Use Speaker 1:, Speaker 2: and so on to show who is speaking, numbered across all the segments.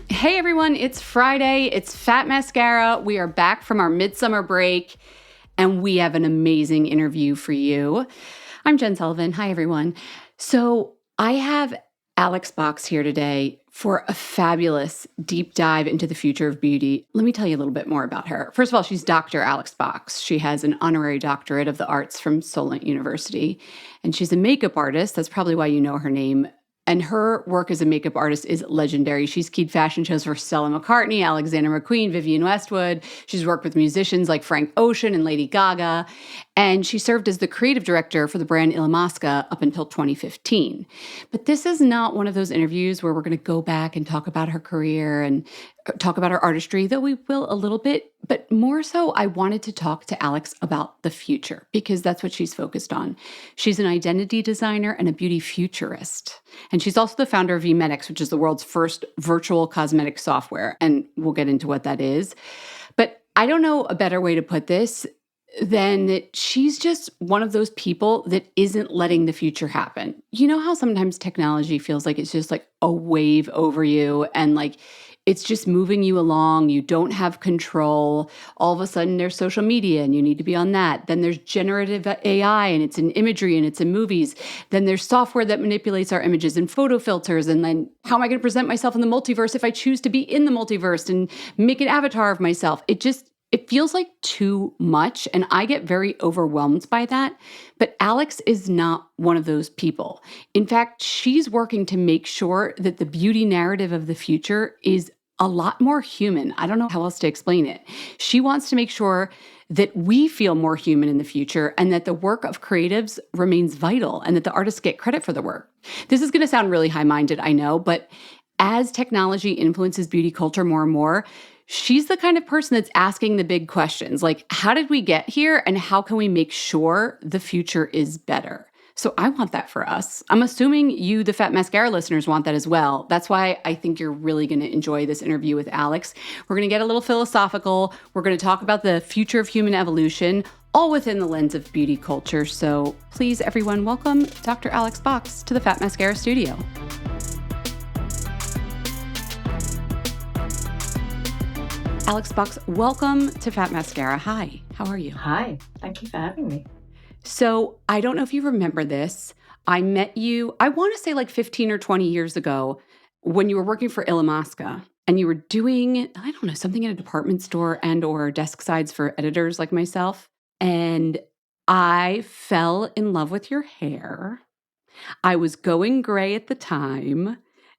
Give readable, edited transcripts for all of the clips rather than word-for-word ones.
Speaker 1: Hey everyone, it's Friday. It's Fat Mascara. We are back from our midsummer break, and we have an amazing interview for you. I'm Jen Sullivan. Hi everyone. So I have Alex Box here today for a fabulous deep dive into the future of beauty. Let me tell you a little bit more about her. First of all, she's Dr. Alex Box. She has an honorary doctorate of the arts from Solent University, and she's a makeup artist. That's probably why you know her name. And her work as a makeup artist is legendary. She's keyed fashion shows for Stella McCartney, Alexander McQueen, Vivienne Westwood. She's worked with musicians like Frank Ocean and Lady Gaga. And she served as the creative director for the brand Illamasqua up until 2015. But this is not one of those interviews where we're going to go back and talk about her career and talk about her artistry, though we will a little bit. But more so, I wanted to talk to Alex about the future because that's what she's focused on. She's an identity designer and a beauty futurist. And she's also the founder of VMedics, which is the world's first virtual cosmetic software. And we'll get into what that is. But I don't know a better way to put this than that she's just one of those people that isn't letting the future happen. You know how sometimes technology feels like it's just like a wave over you and like it's just moving you along. You don't have control. All of a sudden there's social media and you need to be on that. Then there's generative AI and it's in imagery and it's in movies. Then there's software that manipulates our images and photo filters. And then how am I going to present myself in the multiverse if I choose to be in the multiverse and make an avatar of myself? It feels like too much, and I get very overwhelmed by that. But Alex is not one of those people. In fact, she's working to make sure that the beauty narrative of the future is a lot more human. I don't know how else to explain it. She wants to make sure that we feel more human in the future and that the work of creatives remains vital and that the artists get credit for the work. This is going to sound really high-minded, I know, but as technology influences beauty culture more and more, she's the kind of person that's asking the big questions, like how did we get here and how can we make sure the future is better? So I want that for us. I'm assuming you, the Fat Mascara listeners, want that as well. That's why I think you're really going to enjoy this interview with Alex. We're going to get a little philosophical. We're going to talk about the future of human evolution, all within the lens of beauty culture. So please, everyone, welcome Dr. Alex Box to the Fat Mascara studio. Alex Box, welcome to Fat Mascara. Hi, how are you?
Speaker 2: Hi, thank you for having me.
Speaker 1: So I don't know if you remember this. I met you, I want to say like 15 or 20 years ago when you were working for Illamasqua and you were doing, I don't know, something in a department store and or desk sides for editors like myself. And I fell in love with your hair. I was going gray at the time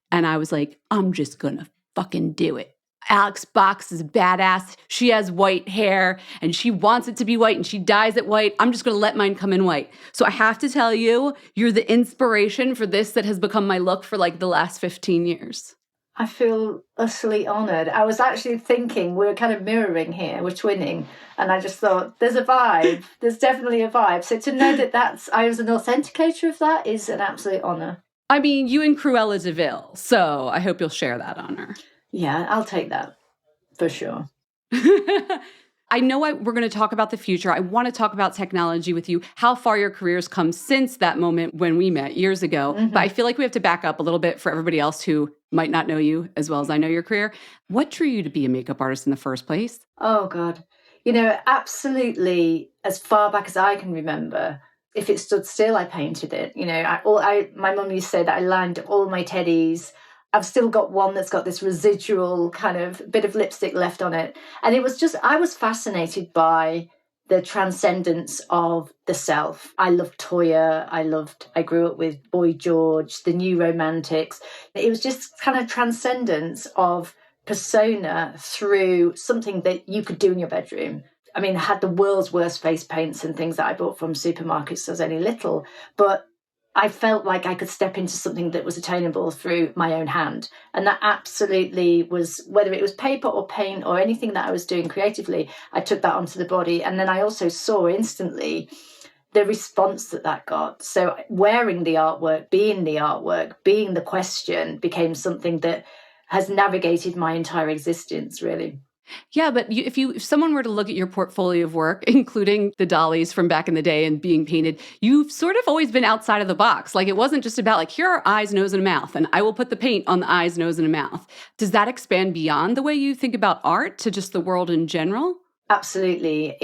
Speaker 1: and I was like, I'm just going to fucking do it. Alex Box is badass. She has white hair and she wants it to be white and she dyes it white. I'm just going to let mine come in white. So I have to tell you, you're the inspiration for this that has become my look for like the last 15 years.
Speaker 2: I feel utterly honored. I was actually thinking we're kind of mirroring here, we're twinning. And I just thought there's a vibe. There's definitely a vibe. So to know that I was an authenticator of that is an absolute honor.
Speaker 1: I mean, you and Cruella de Vil. So I hope you'll share that honor.
Speaker 2: Yeah, I'll take that for sure.
Speaker 1: I know we're going to talk about the future. I want to talk about technology with you, how far your career's come since that moment when we met years ago. Mm-hmm. But I feel like we have to back up a little bit for everybody else who might not know you as well as I know your career. What drew you to be a makeup artist in the first place?
Speaker 2: Oh, God. You know, absolutely, as far back as I can remember, if it stood still, I painted it. You know, my mum used to say that I lined all my teddies. I've still got one that's got this residual kind of bit of lipstick left on it. And it was just, I was fascinated by the transcendence of the self. I loved Toya. I grew up with Boy George, the New Romantics. It was just kind of transcendence of persona through something that you could do in your bedroom. I mean, I had the world's worst face paints and things that I bought from supermarkets, so I was only little, but I felt like I could step into something that was attainable through my own hand. And that absolutely was, whether it was paper or paint or anything that I was doing creatively, I took that onto the body. And then I also saw instantly the response that got. So wearing the artwork, being the question became something that has navigated my entire existence, really.
Speaker 1: Yeah, but if someone were to look at your portfolio of work, including the dollies from back in the day and being painted, you've sort of always been outside of the box. Like it wasn't just about like, here are eyes, nose, and a mouth, and I will put the paint on the eyes, nose, and a mouth. Does that expand beyond the way you think about art to just the world in general?
Speaker 2: Absolutely.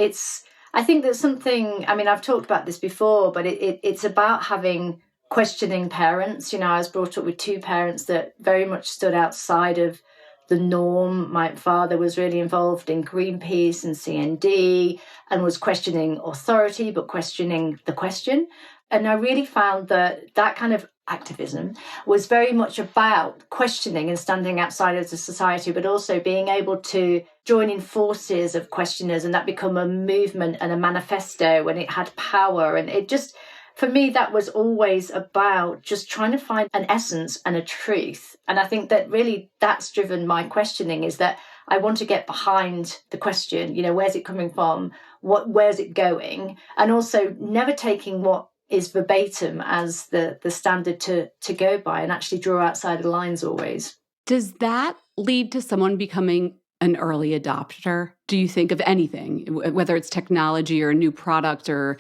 Speaker 2: I think there's something, I mean, I've talked about this before, but it's about having questioning parents. You know, I was brought up with two parents that very much stood outside of the norm. My father was really involved in Greenpeace and CND and was questioning authority, but questioning the question. And I really found that kind of activism was very much about questioning and standing outside of the society, but also being able to join in forces of questioners and that become a movement and a manifesto, and it had power. And it just, for me, that was always about just trying to find an essence and a truth. And I think that really that's driven my questioning, is that I want to get behind the question, you know, where's it coming from? Where's it going? And also never taking what is verbatim as the standard to go by, and actually draw outside the lines always.
Speaker 1: Does that lead to someone becoming an early adopter? Do you think of anything, whether it's technology or a new product, or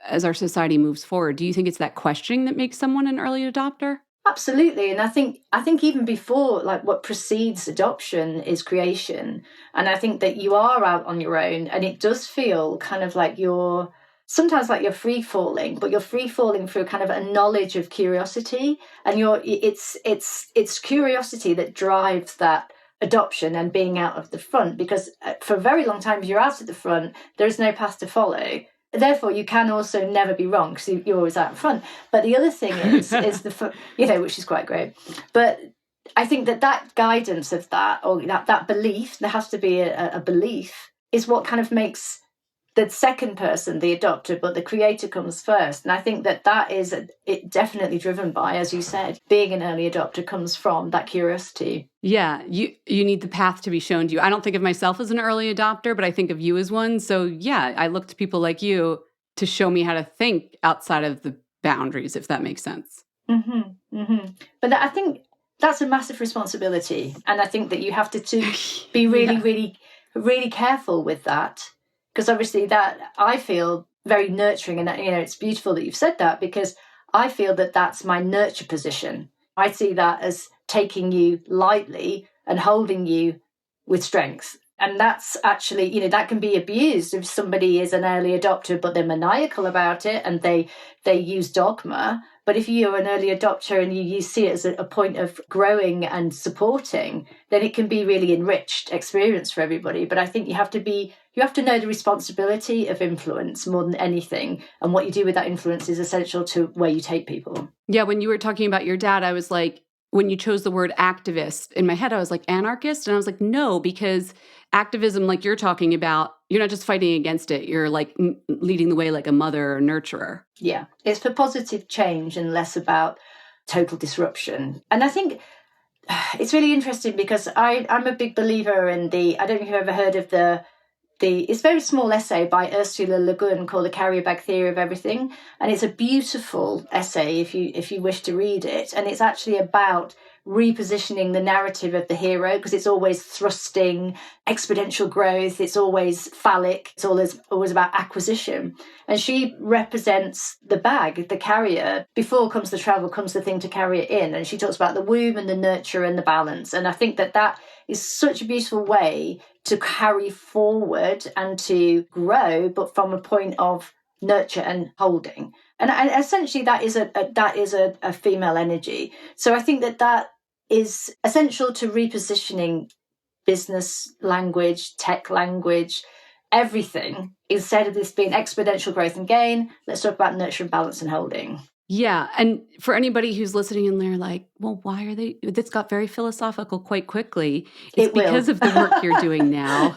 Speaker 1: as our society moves forward, do you think it's that questioning that makes someone an early adopter?
Speaker 2: Absolutely. And I think even before, like, what precedes adoption is creation. And I think that you are out on your own, and it does feel kind of like you're sometimes like you're free falling, but you're free falling through kind of a knowledge of curiosity. And it's curiosity that drives that adoption and being out of the front, because for a very long time, if you're out at the front, there is no path to follow. Therefore, you can also never be wrong because you're always out front. But the other thing is which is quite great. But I think that guidance of that, or that belief, there has to be a belief, is what kind of makes the second person the adopter, but the creator comes first. And I think that is it definitely driven by, as you said, being an early adopter comes from that curiosity.
Speaker 1: Yeah, you need the path to be shown to you. I don't think of myself as an early adopter, but I think of you as one. So yeah, I look to people like you to show me how to think outside of the boundaries, if that makes sense.
Speaker 2: Mm-hmm, mm-hmm. But I think that's a massive responsibility. And I think that you have to be really, really, really careful with that. Because obviously that I feel very nurturing, and you know, it's beautiful that you've said that, because I feel that that's my nurture position. I see that as taking you lightly and holding you with strength. And that's actually, you know, that can be abused if somebody is an early adopter, but they're maniacal about it and they use dogma. But if you're an early adopter and you see it as a point of growing and supporting, then it can be really enriched experience for everybody. But I think you have to know the responsibility of influence more than anything. And what you do with that influence is essential to where you take people.
Speaker 1: Yeah, when you were talking about your dad, I was like, when you chose the word activist, in my head, I was like, anarchist. And I was like, no, because activism, like you're talking about, you're not just fighting against it. You're like leading the way like a mother or nurturer.
Speaker 2: Yeah, it's for positive change and less about total disruption. And I think it's really interesting because I'm a big believer in I don't know if you've ever heard of it's a very small essay by Ursula Le Guin called The Carrier Bag Theory of Everything. And it's a beautiful essay if you wish to read it. And it's actually about repositioning the narrative of the hero, because it's always thrusting, exponential growth, it's always phallic, it's always about acquisition. And she represents the bag, the carrier. Before comes the travel, comes the thing to carry it in. And she talks about the womb and the nurture and the balance. And I think that is such a beautiful way to carry forward and to grow, but from a point of nurture and holding. And essentially that is a female energy. So I think that is essential to repositioning business language, tech language, everything. Instead of this being exponential growth and gain, let's talk about nurture and balance and holding.
Speaker 1: Yeah. And for anybody who's listening and they're like, well, why are they? This got very philosophical quite quickly. It's because of the work you're doing now.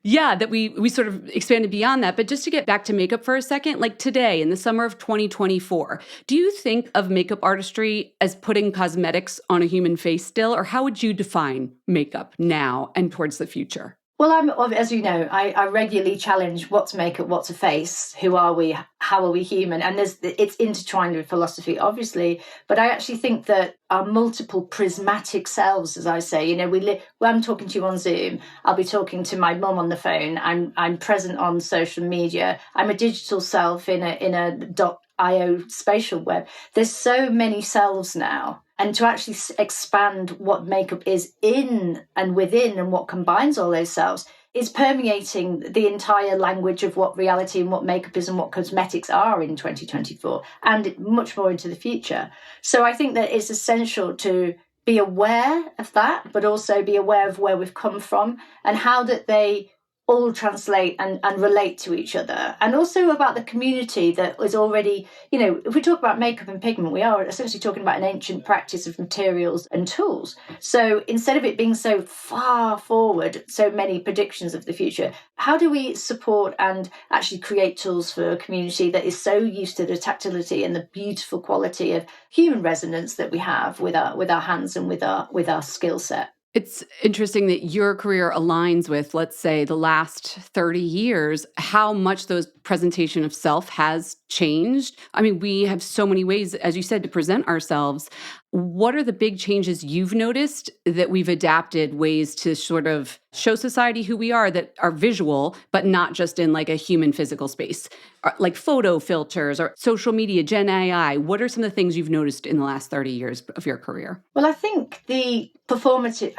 Speaker 1: Yeah, that we sort of expanded beyond that. But just to get back to makeup for a second, like today in the summer of 2024, do you think of makeup artistry as putting cosmetics on a human face still? Or how would you define makeup now and towards the future?
Speaker 2: Well, as you know, I regularly challenge what's makeup, what's a face, who are we, how are we human? And it's intertwined with philosophy, obviously. But I actually think that our multiple prismatic selves, as I say, when I'm talking to you on Zoom, I'll be talking to my mum on the phone. I'm present on social media. I'm a digital self in a .io spatial web. There's so many selves now. And to actually expand what makeup is in and within and what combines all those selves is permeating the entire language of what reality and what makeup is and what cosmetics are in 2024 and much more into the future. So I think that it's essential to be aware of that, but also be aware of where we've come from and how that they all translate and relate to each other. And also about the community that is already, if we talk about makeup and pigment, we are essentially talking about an ancient practice of materials and tools. So instead of it being so far forward, so many predictions of the future, how do we support and actually create tools for a community that is so used to the tactility and the beautiful quality of human resonance that we have with our hands and with our skill set?
Speaker 1: It's interesting that your career aligns with, let's say, the last 30 years, how much those presentation of self has changed. I mean, we have so many ways, as you said, to present ourselves. What are the big changes you've noticed that we've adapted ways to sort of show society who we are that are visual, but not just in like a human physical space, like photo filters or social media, Gen AI? What are some of the things you've noticed in the last 30 years of your career?
Speaker 2: Well, I think the performative,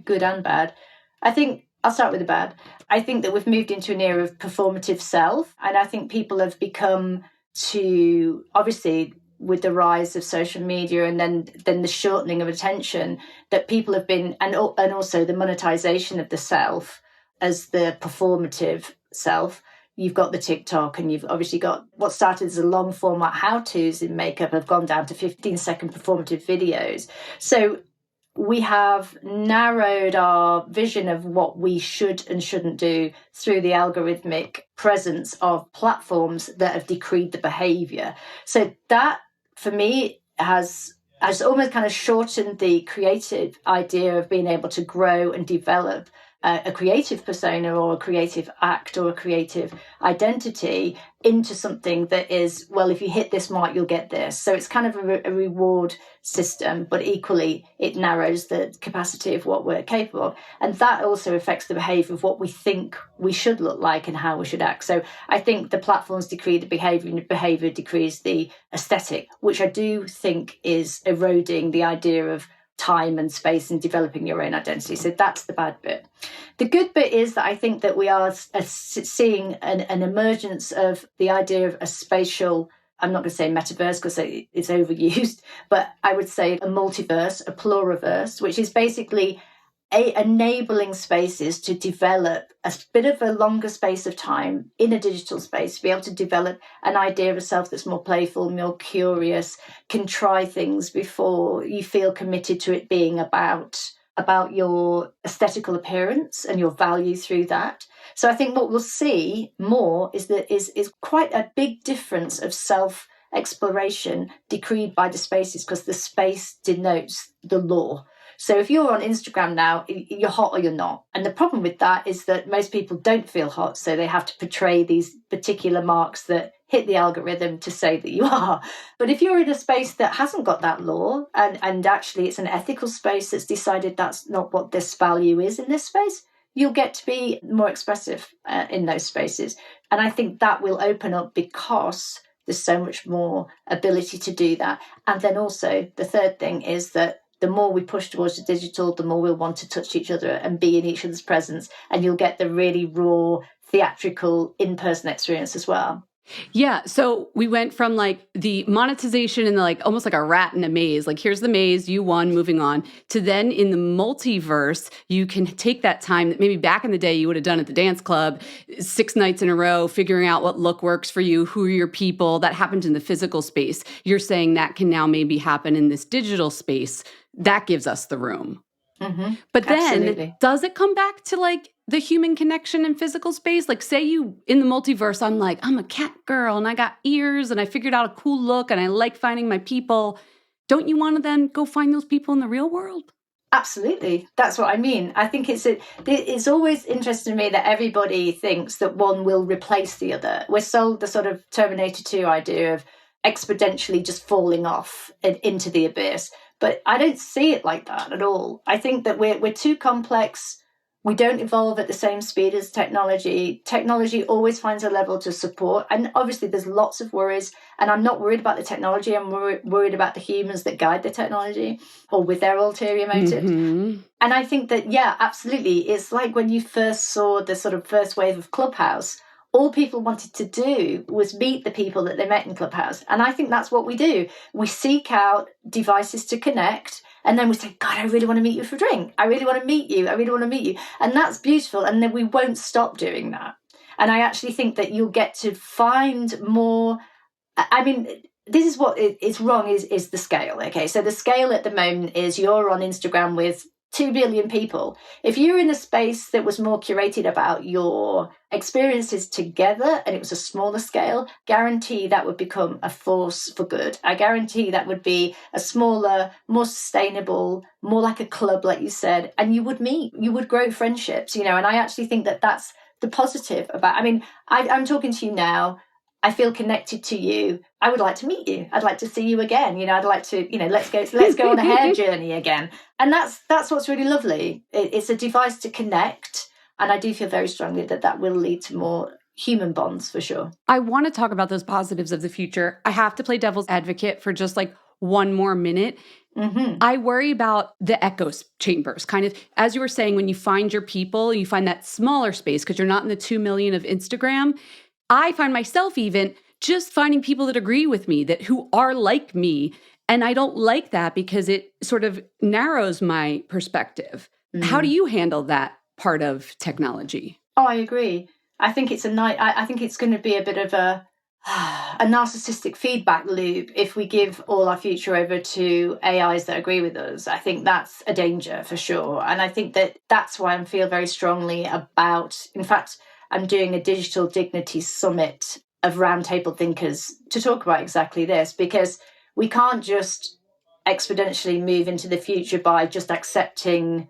Speaker 2: good and bad. I think I'll start with the bad. I think that we've moved into an era of performative self. And I think people have become to, obviously, with the rise of social media and then the shortening of attention, that people have been, and also the monetization of the self as the performative self. You've got the TikTok, and you've obviously got what started as a long format how-tos in makeup have gone down to 15-second performative videos. So we have narrowed our vision of what we should and shouldn't do through the algorithmic presence of platforms that have decreed the behavior. So that, for me, has almost kind of shortened the creative idea of being able to grow and develop a creative persona or a creative act or a creative identity into something that is, well, if you hit this mark, you'll get this. So it's kind of a reward system, but equally it narrows the capacity of what we're capable of. And that also affects the behavior of what we think we should look like and how we should act. So I think the platforms decree the behavior and the behavior decrees the aesthetic, which I do think is eroding the idea of time and space and developing your own identity. So that's the bad bit. The good bit is that I think that we are seeing an emergence of the idea of a spatial, I'm not going to say metaverse because it's overused, but I would say a multiverse, a pluriverse, which is basically enabling spaces to develop a bit of a longer space of time in a digital space, to be able to develop an idea of a self that's more playful, more curious, can try things before you feel committed to it being about your aesthetical appearance and your value through that. So I think what we'll see more is that is quite a big difference of self exploration decreed by the spaces, because the space denotes the law. So if you're on Instagram now, you're hot or you're not. And the problem with that is that most people don't feel hot, so they have to portray these particular marks that hit the algorithm to say that you are. But if you're in a space that hasn't got that law, and actually it's an ethical space that's decided that's not what this value is in this space, you'll get to be more expressive in those spaces. And I think that will open up because there's so much more ability to do that. And then also the third thing is that the more we push towards the digital, the more we'll want to touch each other and be in each other's presence. And you'll get the really raw, theatrical, in-person experience as well.
Speaker 1: Yeah. So we went from like the monetization and like almost like a rat in a maze, like here's the maze, you won, moving on, to then in the multiverse, you can take that time that maybe back in the day you would have done at the dance club 6 nights in a row, figuring out what look works for you, who are your people. That happened in the physical space. You're saying that can now maybe happen in this digital space. That gives us the room.
Speaker 2: Mm-hmm.
Speaker 1: But then
Speaker 2: Absolutely.
Speaker 1: Does it come back to like the human connection in physical space? Like say you in the multiverse, I'm like, I'm a cat girl and I got ears and I figured out a cool look and I like finding my people. Don't you want to then go find those people in the real world?
Speaker 2: Absolutely. That's what I mean. I think it's always interesting to me that everybody thinks that one will replace the other. We're sold the sort of Terminator 2 idea of exponentially just falling off into the abyss. But I don't see it like that at all. I think that we're too complex. We don't evolve at the same speed as technology. Technology always finds a level to support. And obviously, there's lots of worries. And I'm not worried about the technology. I'm worried about the humans that guide the technology or with their ulterior motives.
Speaker 1: Mm-hmm.
Speaker 2: And I think that, yeah, absolutely. It's like when you first saw the sort of first wave of Clubhouse, all people wanted to do was meet the people that they met in Clubhouse. And I think that's what we do. We seek out devices to connect. And then we say, God, I really want to meet you for a drink. I really want to meet you. I really want to meet you. And that's beautiful. And then we won't stop doing that. And I actually think that you'll get to find more. I mean, this is what is wrong is the scale. Okay. So the scale at the moment is you're on Instagram with 2 billion people. If you're in a space that was more curated about your experiences together and it was a smaller scale, guarantee that would become a force for good. I guarantee that would be a smaller, more sustainable, more like a club, like you said, and you would meet, you would grow friendships, and I actually think that that's the positive about, I mean, I'm talking to you now. I feel connected to you. I would like to meet you. I'd like to see you again. I'd like to, let's go on a hair journey again. And that's what's really lovely. It's a device to connect. And I do feel very strongly that will lead to more human bonds for sure.
Speaker 1: I want to talk about those positives of the future. I have to play devil's advocate for just like one more minute.
Speaker 2: Mm-hmm.
Speaker 1: I worry about the echo chambers, kind of, as you were saying, when you find your people, you find that smaller space because you're not in the 2 million of Instagram. I find myself even just finding people that agree with me, who are like me. And I don't like that because it sort of narrows my perspective. How do you handle that part of technology?
Speaker 2: Oh, I agree. I think it's I think it's going to be a bit of a narcissistic feedback loop if we give all our future over to AIs that agree with us. I think that's a danger for sure. And I think that's why I feel very strongly about, in fact, I'm doing a digital dignity summit of roundtable thinkers to talk about exactly this, because we can't just exponentially move into the future by just accepting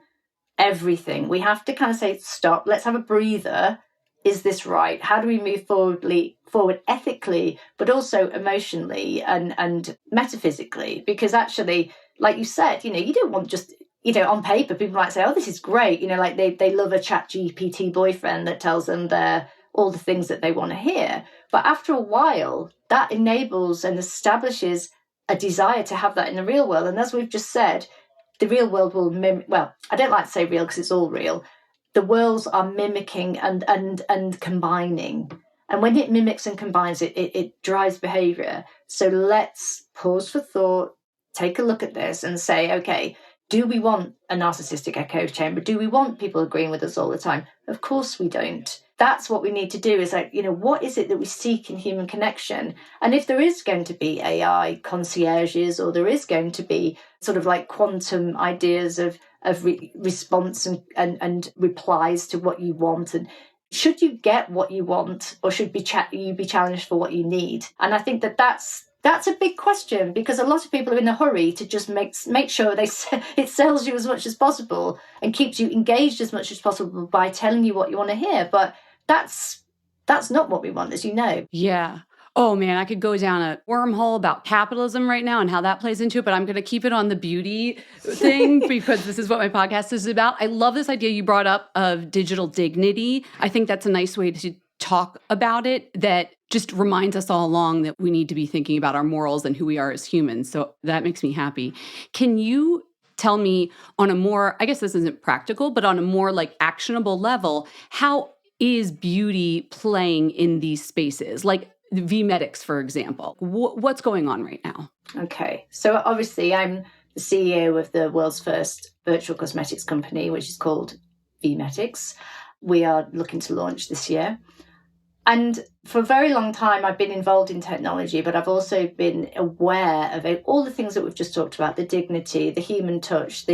Speaker 2: everything. We have to kind of say, stop, let's have a breather. Is this right? How do we move forward ethically, but also emotionally and metaphysically? Because actually, like you said, you don't want just, on paper, people might say, oh, this is great. Like they love a ChatGPT boyfriend that tells them all the things that they want to hear. But after a while, that enables and establishes a desire to have that in the real world. And as we've just said, the real world will well, I don't like to say real because it's all real. The worlds are mimicking and combining. And when it mimics and combines, it drives behavior. So let's pause for thought, take a look at this and say, okay, do we want a narcissistic echo chamber? Do we want people agreeing with us all the time? Of course we don't. That's what we need to do is like, what is it that we seek in human connection? And if there is going to be AI concierges, or there is going to be sort of like quantum ideas of response and replies to what you want, and should you get what you want, or should you be challenged for what you need? And I think that's a big question, because a lot of people are in a hurry to just make sure it sells you as much as possible and keeps you engaged as much as possible by telling you what you want to hear. But that's not what we want, as you know.
Speaker 1: Yeah. Oh man, I could go down a wormhole about capitalism right now and how that plays into it, but I'm going to keep it on the beauty thing because this is what my podcast is about. I love this idea you brought up of digital dignity. I think that's a nice way to talk about it, that just reminds us all along that we need to be thinking about our morals and who we are as humans. So that makes me happy. Can you tell me on a more, I guess this isn't practical, but on a more like actionable level, how is beauty playing in these spaces? Like VMedics, for example. What's going on right now?
Speaker 2: Okay. So obviously I'm the CEO of the world's first virtual cosmetics company, which is called VMedics. We are looking to launch this year. And for a very long time, I've been involved in technology, but I've also been aware of all the things that we've just talked about, the dignity, the human touch,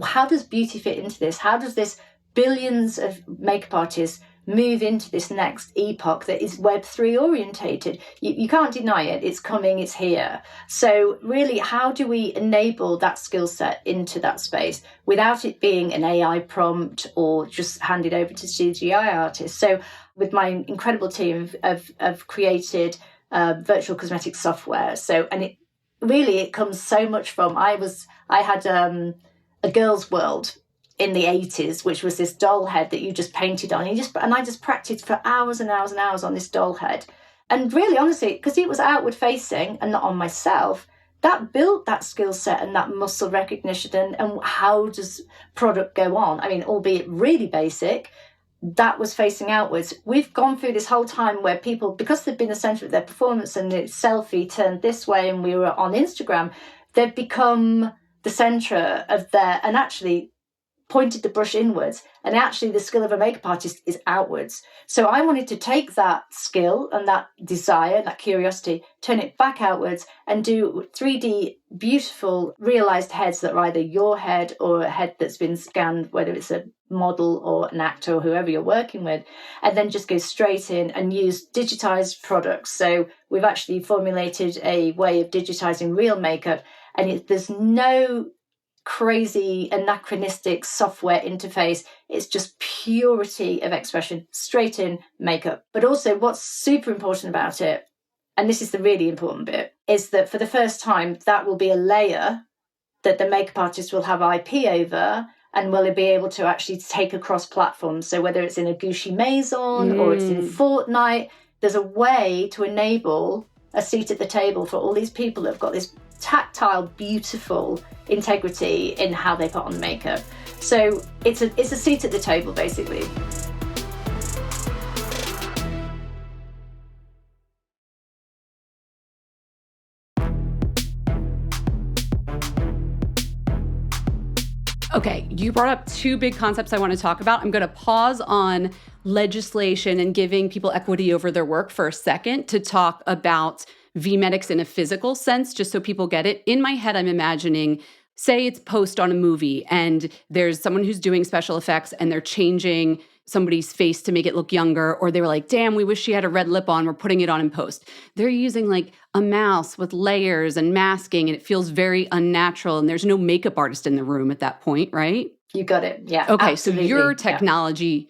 Speaker 2: how does beauty fit into this? How does this billions of makeup artists move into this next epoch that is Web3 orientated. You can't deny it. It's coming, it's here. So really, how do we enable that skill set into that space without it being an AI prompt or just handed over to CGI artists? So with my incredible team of created virtual cosmetic software. So, and it comes so much from, I had a girl's world in the 80s, which was this doll head that you just painted on. And I just practiced for hours and hours and hours on this doll head. And really, honestly, because it was outward facing and not on myself, that built that skill set and that muscle recognition and how does product go on? I mean, albeit really basic, that was facing outwards. We've gone through this whole time where people, because they've been the center of their performance and the selfie turned this way and we were on Instagram, they've become the center of their, and actually pointed the brush inwards, and actually the skill of a makeup artist is outwards. So I wanted to take that skill and that desire, that curiosity, turn it back outwards and do 3D beautiful realized heads that are either your head or a head that's been scanned, whether it's a model or an actor or whoever you're working with, and then just go straight in and use digitized products. So we've actually formulated a way of digitizing real makeup, and there's no crazy anachronistic software interface. It's just purity of expression, straight in makeup. But also what's super important about it, and this is the really important bit, is that for the first time that will be a layer that the makeup artist will have IP over and will be able to actually take across platforms. So whether it's in a Gucci Maison or it's in Fortnite, there's a way to enable a seat at the table for all these people that have got this tactile, beautiful integrity in how they put on makeup. So it's a seat at the table, basically.
Speaker 1: Okay, you brought up two big concepts I want to talk about. I'm going to pause on legislation and giving people equity over their work for a second to talk about VMedics in a physical sense, just so people get it. In my head, I'm imagining, say it's post on a movie and there's someone who's doing special effects and they're changing somebody's face to make it look younger, or they were like, damn, we wish she had a red lip on, we're putting it on in post. They're using like a mouse with layers and masking, and it feels very unnatural, and there's no makeup artist in the room at that point, right?
Speaker 2: You got it. Yeah.
Speaker 1: Okay,
Speaker 2: absolutely.
Speaker 1: So your technology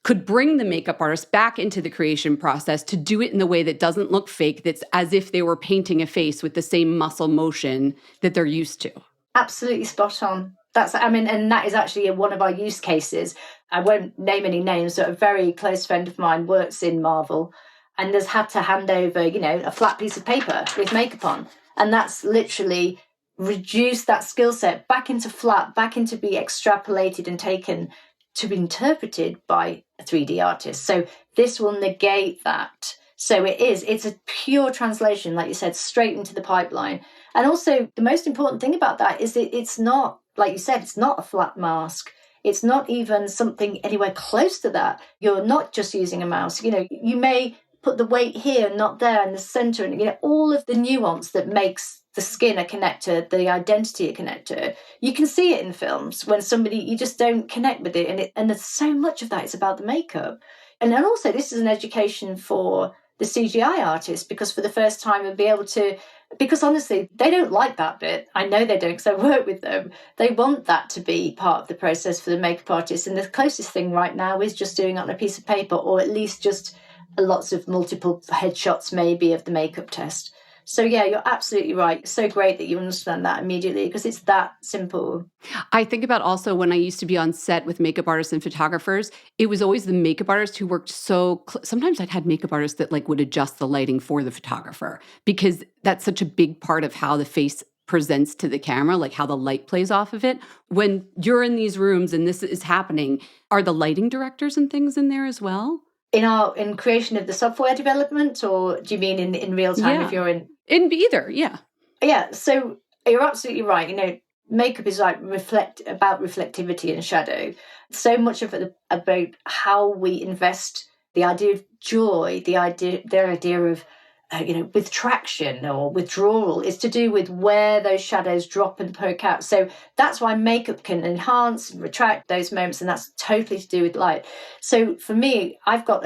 Speaker 1: could bring the makeup artist back into the creation process to do it in the way that doesn't look fake, that's as if they were painting a face with the same muscle motion that they're used to.
Speaker 2: Absolutely spot on. And that is actually one of our use cases. I won't name any names, but a very close friend of mine works in Marvel and has had to hand over, a flat piece of paper with makeup on. And that's literally reduced that skill set back into flat, back into be extrapolated and taken to be interpreted by a 3D artist. So this will negate that. So it's a pure translation, like you said, straight into the pipeline. And also the most important thing about that is that it's not, like you said, it's not a flat mask. It's not even something anywhere close to that. You're not just using a mouse. You may put the weight here, not there, in the center, and all of the nuance that makes the skin a connector, the identity a connector. You can see it in films when you just don't connect with it. And there's so much of that is about the makeup. And then also this is an education for the CGI artists, because for the first time they'll be able to, because honestly, they don't like that bit. I know they don't because I work with them. They want that to be part of the process for the makeup artist. And the closest thing right now is just doing it on a piece of paper, or at least just lots of multiple headshots maybe of the makeup test. So yeah, you're absolutely right. So great that you understand that immediately, because it's that simple.
Speaker 1: I think about also when I used to be on set with makeup artists and photographers, it was always the makeup artist who worked sometimes I'd had makeup artists that would adjust the lighting for the photographer, because that's such a big part of how the face presents to the camera, like how the light plays off of it. When you're in these rooms and this is happening, are the lighting directors and things in there as well?
Speaker 2: In creation of the software development, or do you mean in real time?
Speaker 1: Yeah.
Speaker 2: If you're in
Speaker 1: either, yeah.
Speaker 2: So you're absolutely right. Makeup is like about reflectivity and shadow. So much of it about how we invest the idea of joy, the idea of with traction or withdrawal. It's to do with where those shadows drop and poke out. So that's why makeup can enhance and retract those moments, and that's totally to do with light. So for me, I've got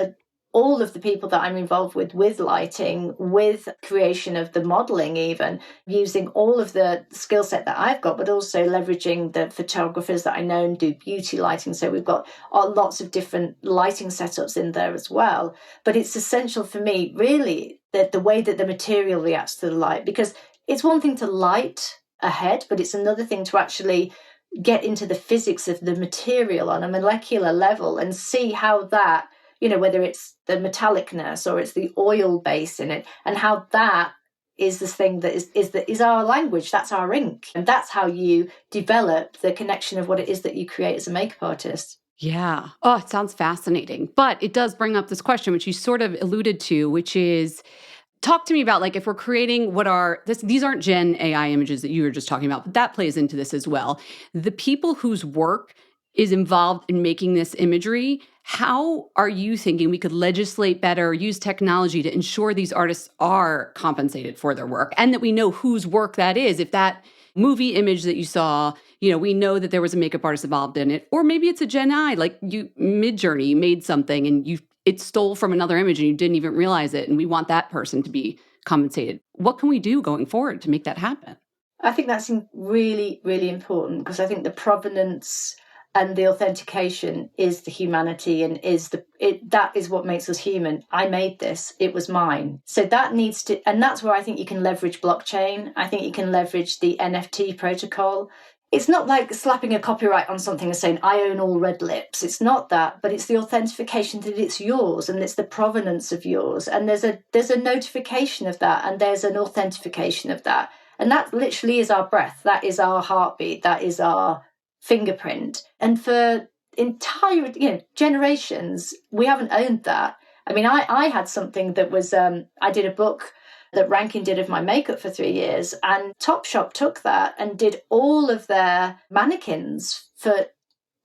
Speaker 2: all of the people that I'm involved with lighting, with creation of the modeling, even using all of the skill set that I've got, but also leveraging the photographers that I know and do beauty lighting. So we've got lots of different lighting setups in there as well. But it's essential for me, really, that the way that the material reacts to the light, because it's one thing to light a head, but it's another thing to actually get into the physics of the material on a molecular level and see how that, whether it's the metallicness or it's the oil base in it, and how that is this thing that is our language. That's our ink. And that's how you develop the connection of what it is that you create as a makeup artist.
Speaker 1: Yeah. Oh, it sounds fascinating. But it does bring up this question, which you sort of alluded to, which is, talk to me about, like, if we're creating these aren't Gen AI images that you were just talking about, but that plays into this as well. The people whose work is involved in making this imagery, how are you thinking we could legislate better, use technology to ensure these artists are compensated for their work, and that we know whose work that is? If that movie image that you saw, we know that there was a makeup artist involved in it, or maybe it's a Gen I, like Midjourney made something and it stole from another image and you didn't even realize it, and we want that person to be compensated. What can we do going forward to make that happen?
Speaker 2: I think that's really, really important, because I think the provenance and the authentication is the humanity, and that is what makes us human. I made this, it was mine. So that needs to, and that's where I think you can leverage blockchain. I think you can leverage the NFT protocol. It's not like slapping a copyright on something and saying, I own all red lips. It's not that, but it's the authentication that it's yours, and it's the provenance of yours. And there's a notification of that, and there's an authentication of that. And that literally is our breath. That is our heartbeat. That is our fingerprint. And for entire generations, we haven't owned that. I mean, I had something that was, I did a book that Rankin did of my makeup for 3 years, and Topshop took that and did all of their mannequins for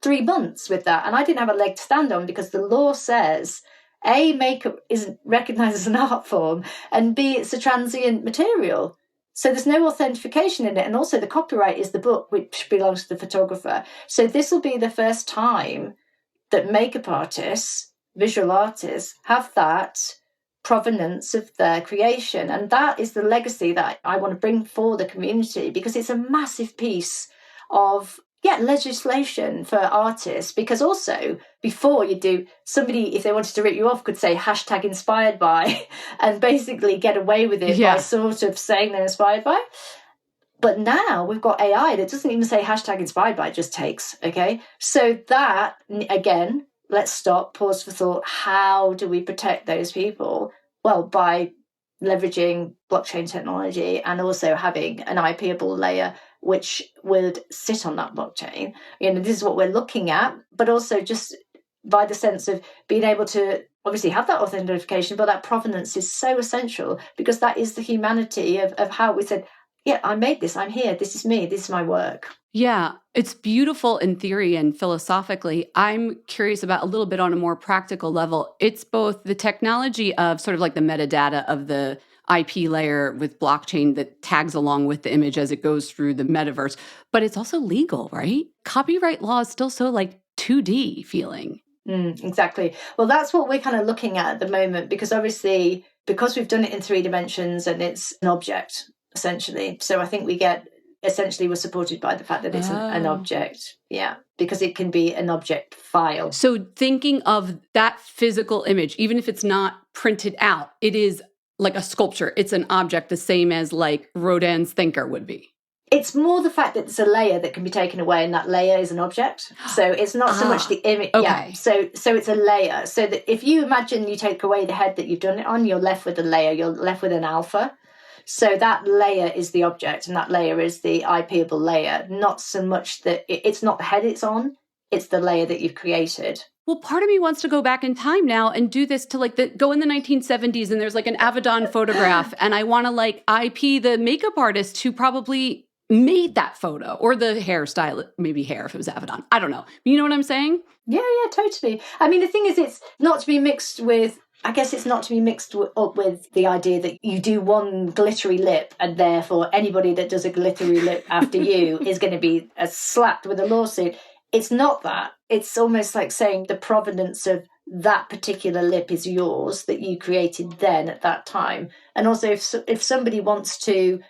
Speaker 2: 3 months with that. And I didn't have a leg to stand on, because the law says, A, makeup isn't recognised as an art form, and B, it's a transient material. So there's no authentication in it. And also the copyright is the book, which belongs to the photographer. So this will be the first time that makeup artists, visual artists, have that provenance of their creation. And that is the legacy that I want to bring for the community, because it's a massive piece of legislation for artists. Because also, before you do, somebody, if they wanted to rip you off, could say #inspired by and basically get away with it by sort of saying they're inspired by. But now we've got AI that doesn't even say #inspired by, it just takes, okay? So that, again, let's stop, pause for thought. How do we protect those people? Well, by leveraging blockchain technology and also having an IP-able layer which would sit on that blockchain. This is what we're looking at, but also just by the sense of being able to obviously have that authentication, but that provenance is so essential, because that is the humanity of how we said, I made this, I'm here, this is me, this is my work.
Speaker 1: Yeah, it's beautiful in theory and philosophically. I'm curious about a little bit on a more practical level. It's both the technology of sort of like the metadata of the IP layer with blockchain that tags along with the image as it goes through the metaverse, but it's also legal, right? Copyright law is still so like 2D feeling.
Speaker 2: Exactly. Well, that's what we're kind of looking at the moment, because obviously, because we've done it in 3 dimensions and it's an object, essentially. So I think we're supported by the fact that it's an object. Yeah, because it can be an object file.
Speaker 1: So thinking of that physical image, even if it's not printed out, it is like a sculpture. It's an object, the same as like Rodin's Thinker would be.
Speaker 2: It's more the fact that it's a layer that can be taken away, and that layer is an object. So it's not so much the image.
Speaker 1: Okay.
Speaker 2: Yeah. So it's a layer. So that if you imagine you take away the head that you've done it on, you're left with a layer. You're left with an alpha. So that layer is the object, and that layer is the IP-able layer. Not so much that it's not the head it's on, it's the layer that you've created.
Speaker 1: Well, part of me wants to go back in time now and do this to go in the 1970s, and there's like an Avedon photograph, and I want to like IP the makeup artist who probably made that photo, or the hairstyle, maybe hair if it was Avedon. I don't know. You know what I'm saying?
Speaker 2: Yeah, totally. I mean, the thing is, it's not to be mixed with I guess it's not to be mixed up with the idea that you do one glittery lip and therefore anybody that does a glittery lip after you is going to be slapped with a lawsuit. It's not that. It's almost like saying the provenance of that particular lip is yours, that you created then at that time. And also if somebody wants to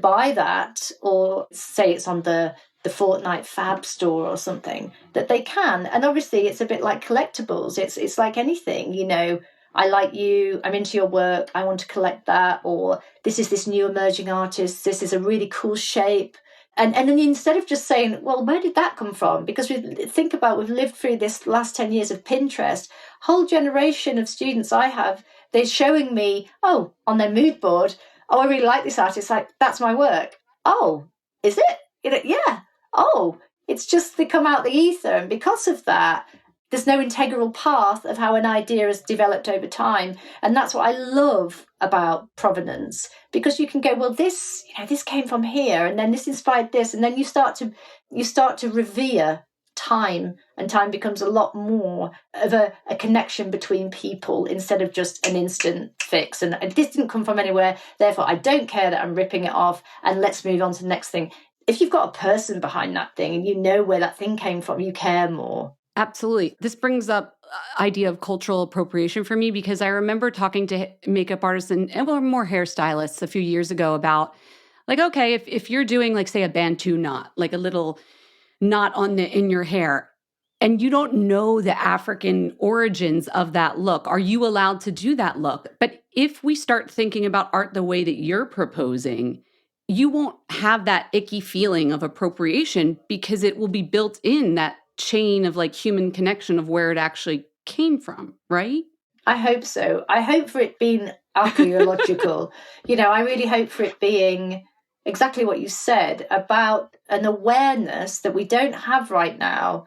Speaker 2: buy that, or say it's on the Fortnite Fab store or something, that they can. And obviously it's a bit like collectibles. It's like anything, you know, I like you, I'm into your work, I want to collect that, or this is this new emerging artist, this is a really cool shape. And then instead of just saying, well, where did that come from? Because we've lived through this last 10 years of Pinterest, whole generation of students I have, they're showing me, oh, on their mood board, oh, I really like this artist, like, that's my work. Oh, is it? Yeah. Oh, it's just they come out the ether. And because of that, there's no integral path of how an idea has developed over time. And that's what I love about provenance, because you can go, well, this came from here, and then this inspired this. And then you start to revere time, and time becomes a lot more of a connection between people instead of just an instant fix. And this didn't come from anywhere, therefore I don't care that I'm ripping it off, and let's move on to the next thing. If you've got a person behind that thing and you know where that thing came from, you care more.
Speaker 1: Absolutely. This brings up idea of cultural appropriation for me, because I remember talking to makeup artists and more hairstylists a few years ago about, like, okay, if you're doing, like, say, a Bantu knot, like a little knot in your hair, and you don't know the African origins of that look, are you allowed to do that look? But if we start thinking about art the way that you're proposing, you won't have that icky feeling of appropriation, because it will be built in that chain of, like, human connection of where it actually came from, right?
Speaker 2: I hope so. I hope for it being archaeological. I really hope for it being exactly what you said about an awareness that we don't have right now.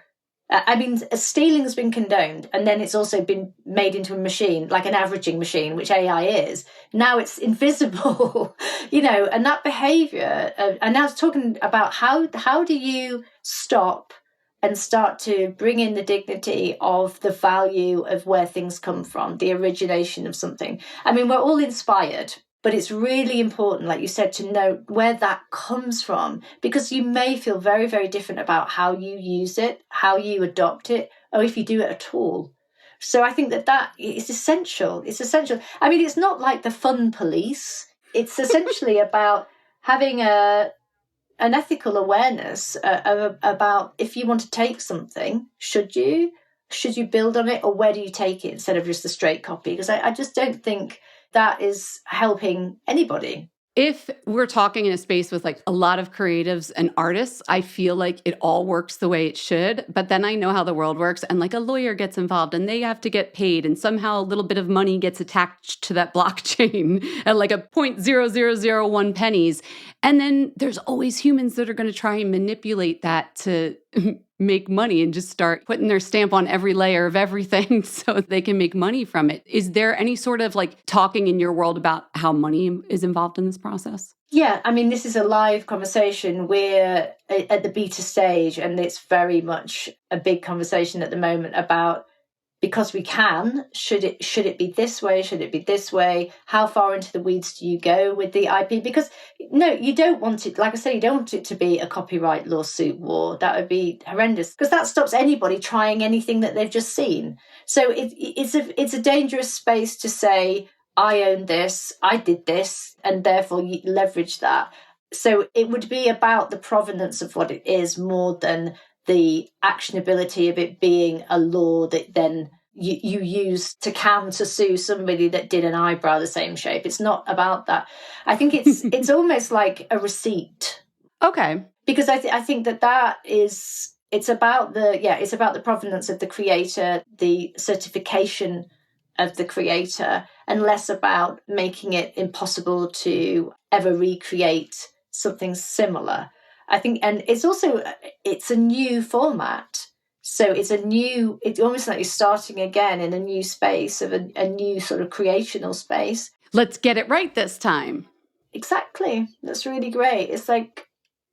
Speaker 2: I mean, stealing has been condoned, and then it's also been made into a machine, like an averaging machine, which AI is. Now it's invisible, and that behavior. And now it's talking about how do you stop and start to bring in the dignity of the value of where things come from, the origination of something. I mean, we're all inspired, but it's really important, like you said, to know where that comes from, because you may feel very, very different about how you use it, how you adopt it, or if you do it at all. So I think that is essential. It's essential. I mean, it's not like the fun police. It's essentially about having an ethical awareness about, if you want to take something, should you build on it, or where do you take it instead of just a straight copy? Because I just don't think that is helping anybody.
Speaker 1: If we're talking in a space with, like, a lot of creatives and artists, I feel like it all works the way it should. But then I know how the world works, and, like, a lawyer gets involved and they have to get paid, and somehow a little bit of money gets attached to that blockchain at like a 0.0001 pennies. And then there's always humans that are going to try and manipulate that to make money and just start putting their stamp on every layer of everything so they can make money from it. Is there any sort of, like, talking in your world about how money is involved in this process?
Speaker 2: Yeah, I mean, this is a live conversation. We're at the beta stage, and it's very much a big conversation at the moment about, because we can, should it be this way? Should it be this way? How far into the weeds do you go with the IP? Because no, you don't want it, like I say, you don't want it to be a copyright lawsuit war. That would be horrendous, because that stops anybody trying anything that they've just seen. So it's a dangerous space to say, I own this, I did this, and therefore you leverage that. So it would be about the provenance of what it is more than the actionability of it being a law that then you use to counter sue somebody that did an eyebrow the same shape. It's not about that. I think it's almost like a receipt.
Speaker 1: Okay.
Speaker 2: Because I think that is, it's about the provenance of the creator, the certification of the creator, and less about making it impossible to ever recreate something similar. I think, and it's a new format. So it's almost like you're starting again in a new space of a new sort of creational space.
Speaker 1: Let's get it right this time.
Speaker 2: Exactly. That's really great. It's like,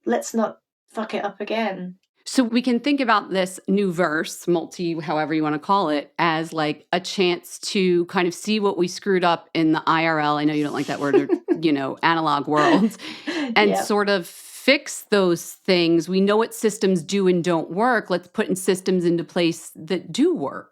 Speaker 2: let's not fuck it up again.
Speaker 1: So we can think about this new verse, multi, however you want to call it, as like a chance to kind of see what we screwed up in the IRL. I know you don't like that word, or, analog world, and
Speaker 2: Yeah.
Speaker 1: sort of fix those things. We know what systems do and don't work. Let's put in systems into place that do work.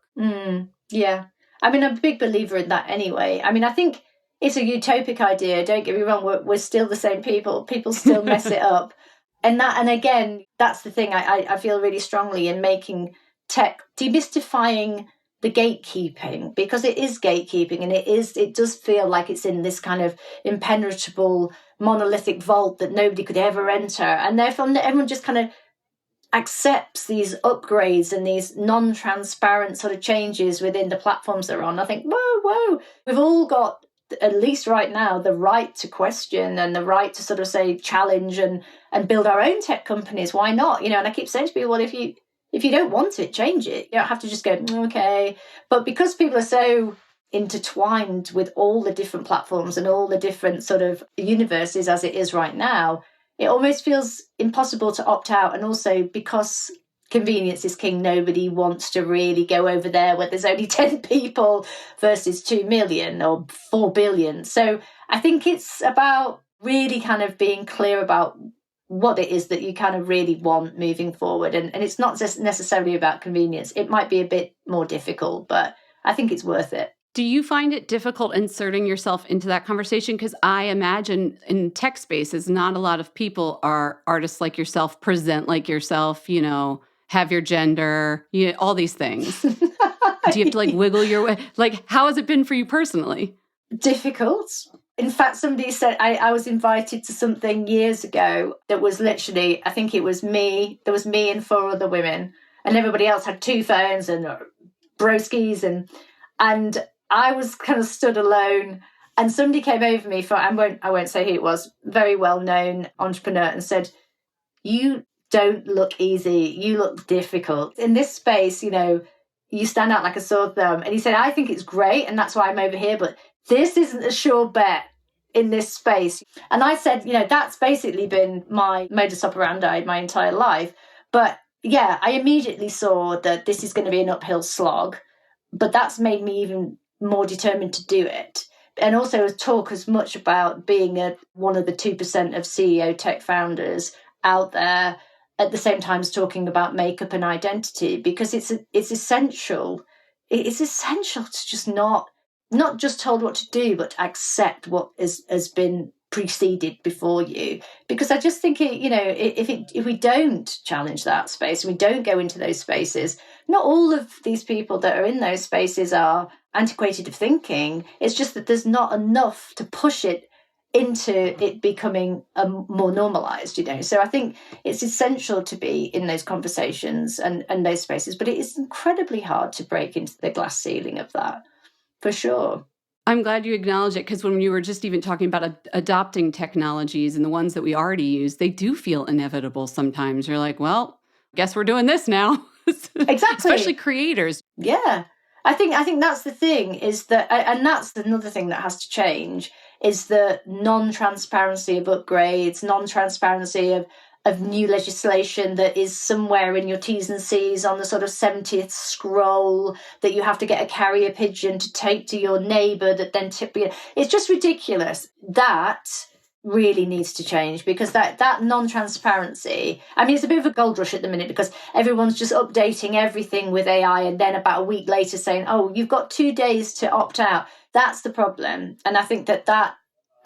Speaker 2: Yeah. I mean, I'm a big believer in that anyway. I mean, I think it's a utopic idea. Don't get me wrong. We're still the same people. People still mess it up. And again, that's the thing I feel really strongly in making tech, demystifying the gatekeeping, because it is gatekeeping, and it does feel like it's in this kind of impenetrable monolithic vault that nobody could ever enter. And therefore everyone just kind of accepts these upgrades and these non-transparent sort of changes within the platforms they're on. I think, whoa, we've all got, at least right now, the right to question and the right to sort of say challenge and build our own tech companies. Why not? And I keep saying to people, well, if you don't want it, change it. You don't have to just go, okay. But because people are so intertwined with all the different platforms and all the different sort of universes as it is right now, it almost feels impossible to opt out. And also because convenience is king, nobody wants to really go over there where there's only 10 people versus 2 million or 4 billion. So I think it's about really kind of being clear about what it is that you kind of really want moving forward. And it's not just necessarily about convenience. It might be a bit more difficult, but I think it's worth it.
Speaker 1: Do you find it difficult inserting yourself into that conversation? Because I imagine in tech spaces, not a lot of people are artists like yourself, present like yourself, have your gender, all these things. Do you have to like wiggle your way? Like, how has it been for you personally?
Speaker 2: Difficult. In fact, somebody said I was invited to something years ago that was literally, I think it was me. There was me and 4 other women, and everybody else had 2 phones and broskies, and I was kind of stood alone. And somebody came over me I won't say who it was, very well-known entrepreneur, and said, "You don't look easy. You look difficult. In this space, you stand out like a sore thumb." And he said, "I think it's great, and that's why I'm over here, but this isn't a sure bet in this space." And I said, that's basically been my modus operandi my entire life. But yeah, I immediately saw that this is going to be an uphill slog, but that's made me even more determined to do it. And also talk as much about being one of the 2% of CEO tech founders out there, at the same time as talking about makeup and identity, because it's essential. It's essential to just not just told what to do, but accept what has been preceded before you. Because I just think if we don't challenge that space, and we don't go into those spaces, not all of these people that are in those spaces are antiquated of thinking. It's just that there's not enough to push it into it becoming more normalized, So I think it's essential to be in those conversations and those spaces, but it is incredibly hard to break into the glass ceiling of that, for sure.
Speaker 1: I'm glad you acknowledge it, because when you were just even talking about adopting technologies and the ones that we already use, they do feel inevitable sometimes. You're like, well, guess we're doing this now.
Speaker 2: Exactly.
Speaker 1: Especially creators.
Speaker 2: Yeah. I think that's the thing, is that, and that's another thing that has to change, is the non-transparency of upgrades, non-transparency of new legislation that is somewhere in your T's and C's on the sort of 70th scroll that you have to get a carrier pigeon to take to your neighbour that then tip you. It's just ridiculous. That really needs to change, because that non-transparency, I mean, it's a bit of a gold rush at the minute, because everyone's just updating everything with AI, and then about a week later saying, oh, you've got 2 days to opt out. That's the problem. And I think that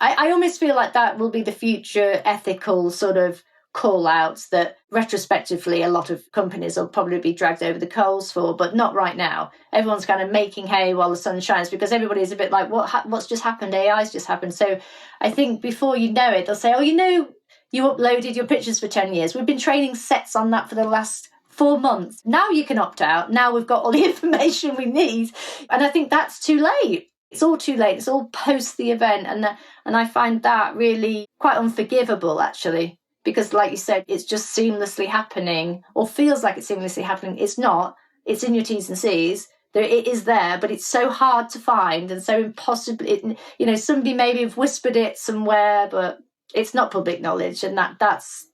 Speaker 2: I almost feel like that will be the future ethical sort of call outs that retrospectively a lot of companies will probably be dragged over the coals for, but not right now. Everyone's kind of making hay while the sun shines, because everybody's a bit like, what's just happened? AI's just happened. So I think before you know it, they'll say, oh, you uploaded your pictures for 10 years. We've been training sets on that for the last 4 months. Now you can opt out. Now we've got all the information we need. And I think that's too late. It's all too late. It's all post the event. And I find that really quite unforgivable, actually. Because like you said, it's just seamlessly happening, or feels like it's seamlessly happening. It's not. It's in your T's and C's. It is there, but it's so hard to find and so impossible. Somebody maybe have whispered it somewhere, but it's not public knowledge. And that's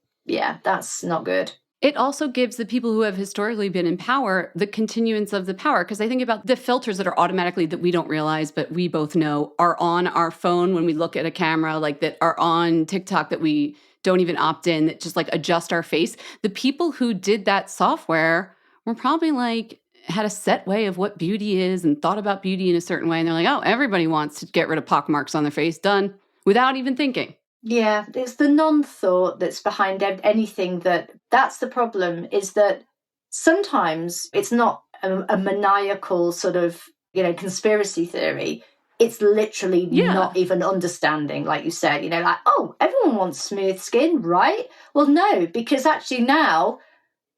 Speaker 2: not good.
Speaker 1: It also gives the people who have historically been in power the continuance of the power. Because I think about the filters that are automatically, that we don't realize, but we both know are on our phone when we look at a camera, like that are on TikTok that we don't even opt in, that just like adjust our face. The people who did that software were probably like, had a set way of what beauty is and thought about beauty in a certain way. And they're like, oh, everybody wants to get rid of pock marks on their face. Done. Without even thinking.
Speaker 2: Yeah, it's the non-thought that's behind anything. That's the problem, is that sometimes it's not a maniacal sort of, conspiracy theory. It's literally not even understanding, like you said, like, oh, everyone wants smooth skin, right? Well, no, because actually now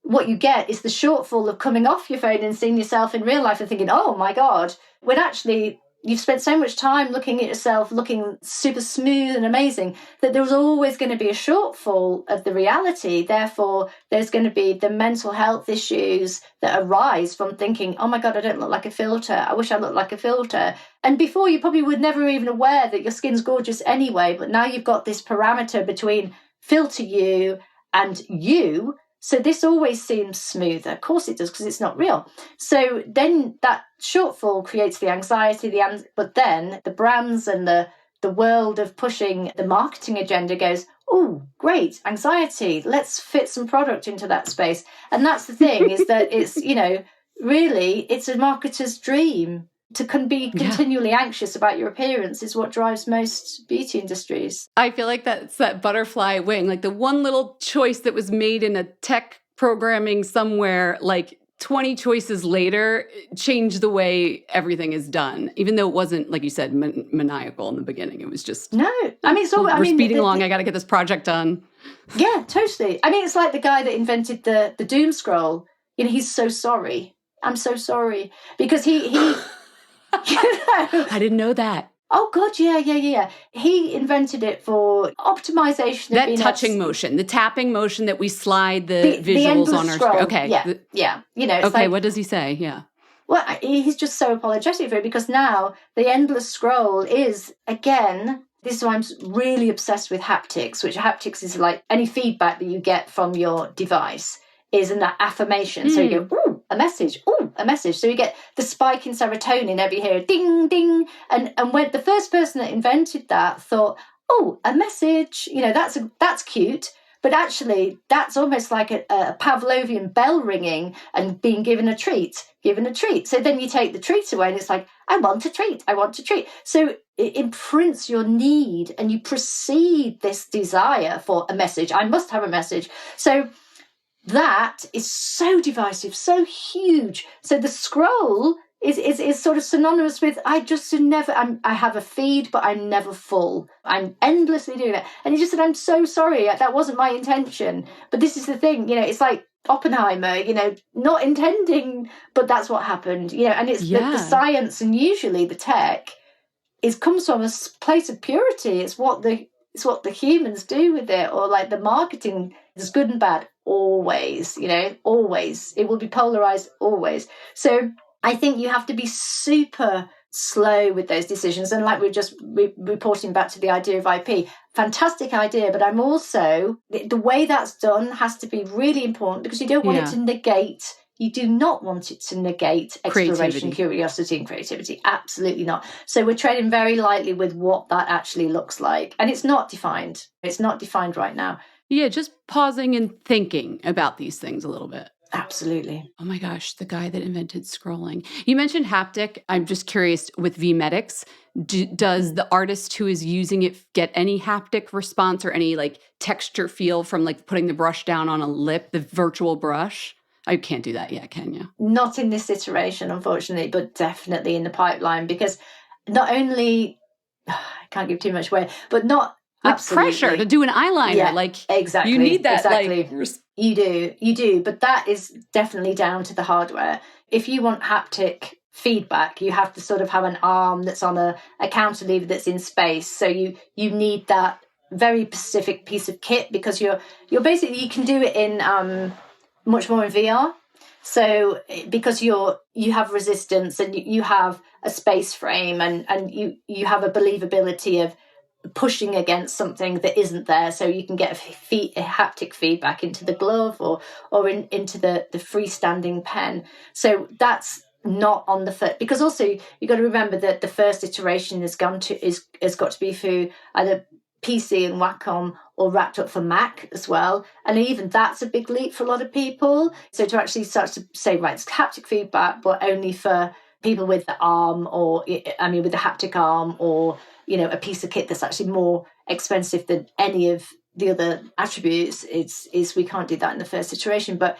Speaker 2: what you get is the shortfall of coming off your phone and seeing yourself in real life and thinking, oh my God, when actually you've spent so much time looking at yourself, looking super smooth and amazing, that there's always going to be a shortfall of the reality. Therefore, there's going to be the mental health issues that arise from thinking, oh my God, I don't look like a filter. I wish I looked like a filter. And before, you probably were never even aware that your skin's gorgeous anyway. But now you've got this parameter between filter you and you. So this always seems smoother. Of course it does, because it's not real. So then that shortfall creates the anxiety, but then the brands and the world of pushing the marketing agenda goes, oh, great, anxiety. Let's fit some product into that space. And that's the thing, is that it's, really, it's a marketer's dream. To be continually anxious about your appearance is what drives most beauty industries.
Speaker 1: I feel like that's that butterfly wing, like the one little choice that was made in a tech programming somewhere, like 20 choices later, changed the way everything is done. Even though it wasn't, like you said, maniacal in the beginning. It was just,
Speaker 2: no, I mean, it's all,
Speaker 1: we're speeding along. I got to get this project done.
Speaker 2: Yeah, totally. I mean, it's like the guy that invented the doom scroll. He's so sorry. I'm so sorry, because he
Speaker 1: I didn't know that.
Speaker 2: Oh, God, yeah. He invented it for optimization.
Speaker 1: That touching motion, the tapping motion that we slide the visuals on our screen. Okay.
Speaker 2: Yeah.
Speaker 1: Okay, like, what does he say? Yeah.
Speaker 2: Well, he's just so apologetic for it, because now the endless scroll is, again, this is why I'm really obsessed with haptics, which haptics is like any feedback that you get from your device is an affirmation. So you go, ooh, a message, ooh, a message. So you get the spike in serotonin every hear, ding, ding. And when the first person that invented that thought, oh, a message, that's cute. But actually, that's almost like a Pavlovian bell ringing and being given a treat. So then you take the treat away and it's like, I want a treat. So it imprints your need and you precede this desire for a message. I must have a message. So that is so divisive, so huge. So the scroll is sort of synonymous with, I have a feed, but I'm never full. I'm endlessly doing it. And he just said, I'm so sorry, that wasn't my intention. But this is the thing, it's like Oppenheimer, not intending, but that's what happened, and it's the science and usually the tech comes from a place of purity. It's what the humans do with it, or like the marketing. There's good and bad always, always. It will be polarized always. So I think you have to be super slow with those decisions. And like we're just reporting back to the idea of IP, fantastic idea, but I'm also, the way that's done has to be really important, because you don't want it to negate. You do not want it to negate exploration, curiosity, and creativity. Absolutely not. So we're treading very lightly with what that actually looks like. And it's not defined. It's not defined right now.
Speaker 1: Yeah, just pausing and thinking about these things a little bit.
Speaker 2: Absolutely.
Speaker 1: Oh my gosh, the guy that invented scrolling. You mentioned haptic. I'm just curious, with VMedics, does the artist who is using it get any haptic response or any like texture feel from like putting the brush down on a lip, the virtual brush? I can't do that yet, can you?
Speaker 2: Not in this iteration, unfortunately, but definitely in the pipeline, because not only, I can't give too much away, but not
Speaker 1: like
Speaker 2: absolutely.
Speaker 1: Pressure to do an eyeliner. Like,
Speaker 2: exactly.
Speaker 1: You need that.
Speaker 2: Exactly.
Speaker 1: Like,
Speaker 2: you do. But that is definitely down to the hardware. If you want haptic feedback, you have to sort of have an arm that's on a cantilever that's in space. So you need that very specific piece of kit, because you're basically, you can do it in much more in VR. So because you have resistance and you have a space frame and you have a believability of pushing against something that isn't there, so you can get a haptic feedback into the glove or into the freestanding pen. So that's not on the foot, because also you've got to remember that the first iteration has got to be for either PC and Wacom or wrapped up for Mac as well, and even that's a big leap for a lot of people. So to actually start to say, right, it's haptic feedback, but only for people with the arm, or with the haptic arm, or a piece of kit that's actually more expensive than any of the other attributes, is we can't do that in the first iteration. But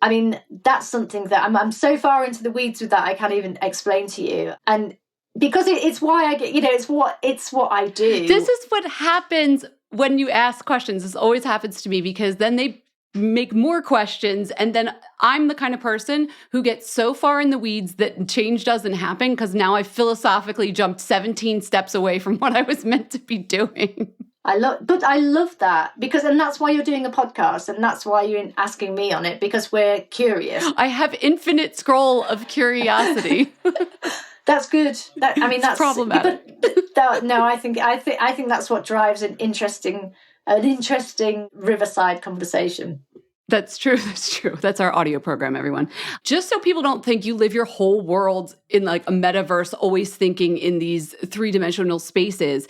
Speaker 2: I mean, that's something that I'm so far into the weeds with that I can't even explain to you. And because it's why I get, it's what I do.
Speaker 1: This is what happens when you ask questions. This always happens to me, because then they make more questions, and then I'm the kind of person who gets so far in the weeds that change doesn't happen, because now I philosophically jumped 17 steps away from what I was meant to be doing.
Speaker 2: I love that, and that's why you're doing a podcast, and that's why you're asking me on it, because we're curious.
Speaker 1: I have infinite scroll of curiosity.
Speaker 2: That's good. That's
Speaker 1: problematic.
Speaker 2: But no, I think that's what drives an interesting Riverside conversation.
Speaker 1: That's true. That's true. That's our audio program, everyone. Just so people don't think you live your whole world in like a metaverse, always thinking in these 3-dimensional spaces.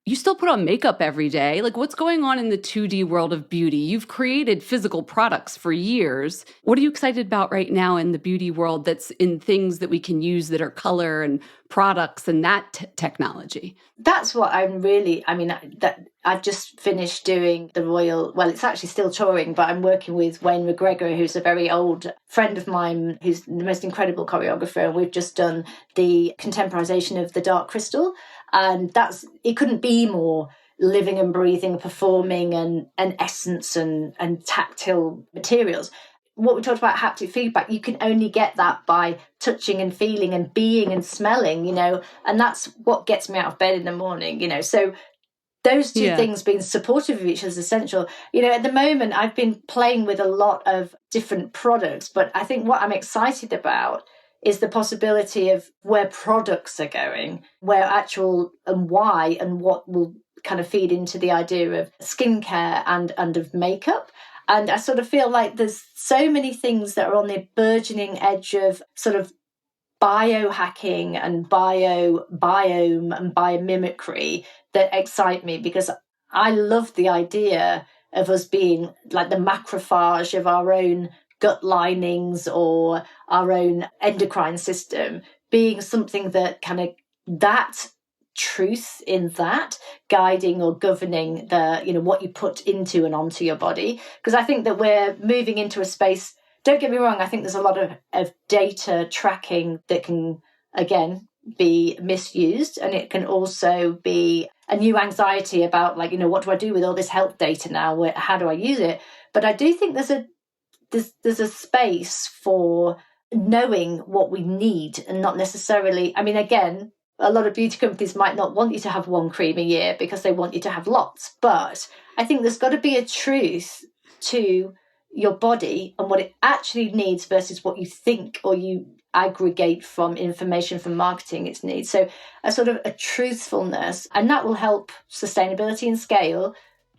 Speaker 1: You still put on makeup every day. Like, what's going on in the 2D world of beauty? You've created physical products for years. What are you excited about right now in the beauty world that's in things that we can use that are color and products and that technology?
Speaker 2: That's what I'm really, that I've just finished doing the Royal, well, it's actually still touring, but I'm working with Wayne McGregor, who's a very old friend of mine, who's the most incredible choreographer. And we've just done the contemporization of The Dark Crystal. And it couldn't be more living and breathing, performing and essence and tactile materials. What we talked about haptic feedback, you can only get that by touching and feeling and being and smelling, and that's what gets me out of bed in the morning, So those two things being supportive of each other is essential. At the moment, I've been playing with a lot of different products, but I think what I'm excited about is the possibility of where products are going, where actual and why and what will kind of feed into the idea of skincare and of makeup. And I sort of feel like there's so many things that are on the burgeoning edge of sort of biohacking and biome and biomimicry that excite me, because I love the idea of us being like the macrophage of our own gut linings or our own endocrine system, being something that kind of that truth in that guiding or governing the what you put into and onto your body. Because I think that we're moving into a space, don't get me wrong, I think there's a lot of data tracking that can again be misused, and it can also be a new anxiety about what do I do with all this health data now, how do I use it? But I do think there's a space for knowing what we need, and not necessarily, again, a lot of beauty companies might not want you to have one cream a year because they want you to have lots. But I think there's got to be a truth to your body and what it actually needs versus what you think or you aggregate from information from marketing its needs. So a sort of a truthfulness, and that will help sustainability and scale,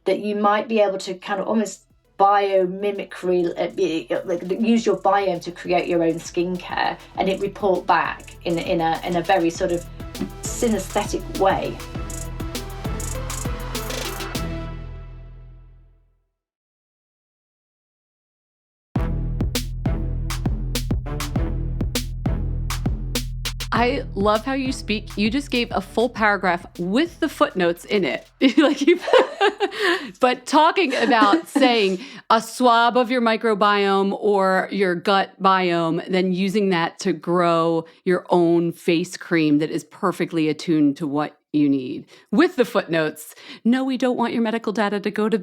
Speaker 2: that you might be able to kind of almost biomimicry, use your biome to create your own skincare, and it report back in a very sort of synesthetic way.
Speaker 1: I love how you speak. You just gave a full paragraph with the footnotes in it. But talking about saying a swab of your microbiome or your gut biome, then using that to grow your own face cream that is perfectly attuned to what you need. With the footnotes, no, we don't want your medical data to go to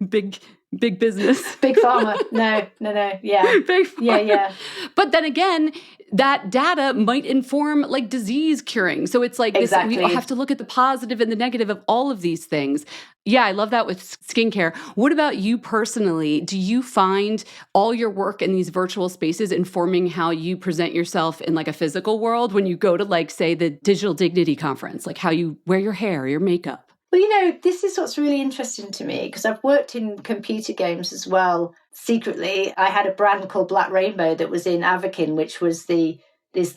Speaker 1: big business.
Speaker 2: Big pharma. No. Yeah.
Speaker 1: Big pharma.
Speaker 2: Yeah.
Speaker 1: But then again, that data might inform like disease curing. So it's like
Speaker 2: exactly.
Speaker 1: We have to look at the positive and the negative of all of these things. Yeah, I love that with skincare. What about you personally? Do you find all your work in these virtual spaces informing how you present yourself in like a physical world when you go to like, say, the Digital Dignity Conference, like how you wear your hair, your makeup?
Speaker 2: But, this is what's really interesting to me, because I've worked in computer games as well. Secretly, I had a brand called Black Rainbow that was in Avakin, which is the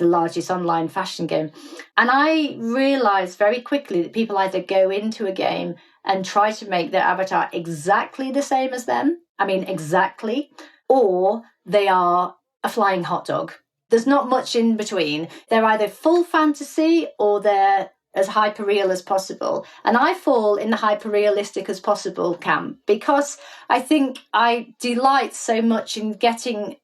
Speaker 2: largest online fashion game. And I realized very quickly that people either go into a game and try to make their avatar exactly the same as them. I mean, exactly. Or they are a flying hot dog. There's not much in between. They're either full fantasy or they're as hyper-real as possible. And I fall in the hyper-realistic as possible camp, because I think I delight so much in distilling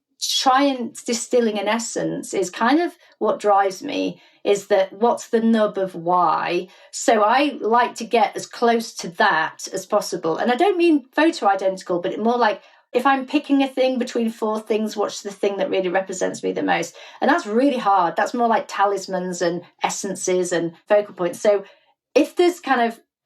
Speaker 2: an essence is kind of what drives me, is that what's the nub of why. So I like to get as close to that as possible. And I don't mean photo identical, but more like, if I'm picking a thing between 4 things, what's the thing that really represents me the most? And that's really hard. That's more like talismans and essences and focal points. So if there's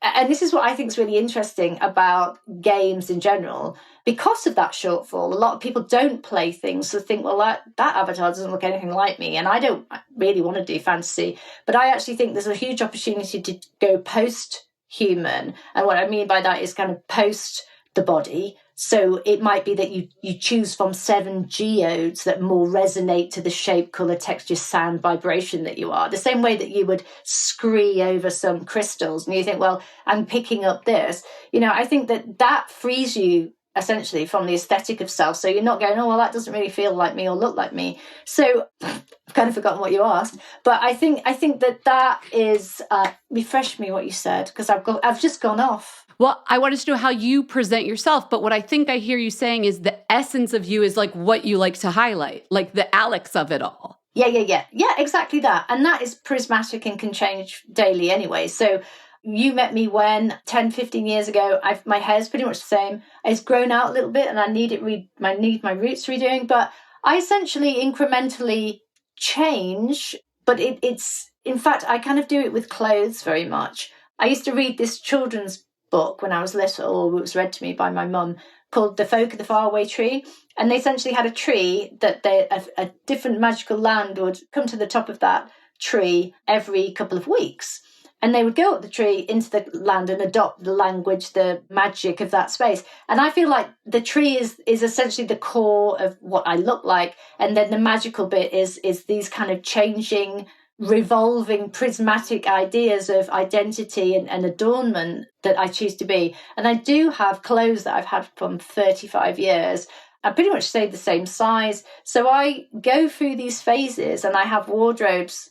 Speaker 2: and this is what I think is really interesting about games in general, because of that shortfall, a lot of people don't play things, so think, well, that avatar doesn't look anything like me, and I don't really want to do fantasy. But I actually think there's a huge opportunity to go post-human. And what I mean by that is kind of post the body. So it might be that you choose from 7 geodes that more resonate to the shape, colour, texture, sound, vibration that you are. The same way that you would scree over some crystals and you think, well, I'm picking up this. I think that frees you essentially from the aesthetic of self. So you're not going, oh, well, that doesn't really feel like me or look like me. So I've kind of forgotten what you asked. But I think that is, refresh me what you said, because I've just gone off.
Speaker 1: Well, I wanted to know how you present yourself, but what I think I hear you saying is the essence of you is like what you like to highlight, like the Alex of it all.
Speaker 2: Yeah, exactly that. And that is prismatic and can change daily anyway. So you met me when 10, 15 years ago, my hair's pretty much the same. It's grown out a little bit and I need my roots redoing, but I essentially incrementally change, but it's, in fact, I kind of do it with clothes very much. I used to read this children's book when I was little, or it was read to me by my mum, called The Folk of the Faraway Tree. And they essentially had a tree that a different magical land would come to the top of that tree every couple of weeks. And they would go up the tree into the land and adopt the language, the magic of that space. And I feel like the tree is essentially the core of what I look like. And then the magical bit is these kind of changing, revolving, prismatic ideas of identity and adornment that I choose to be. And I do have clothes that I've had from 35 years. I pretty much stayed the same size. So I go through these phases and I have wardrobes.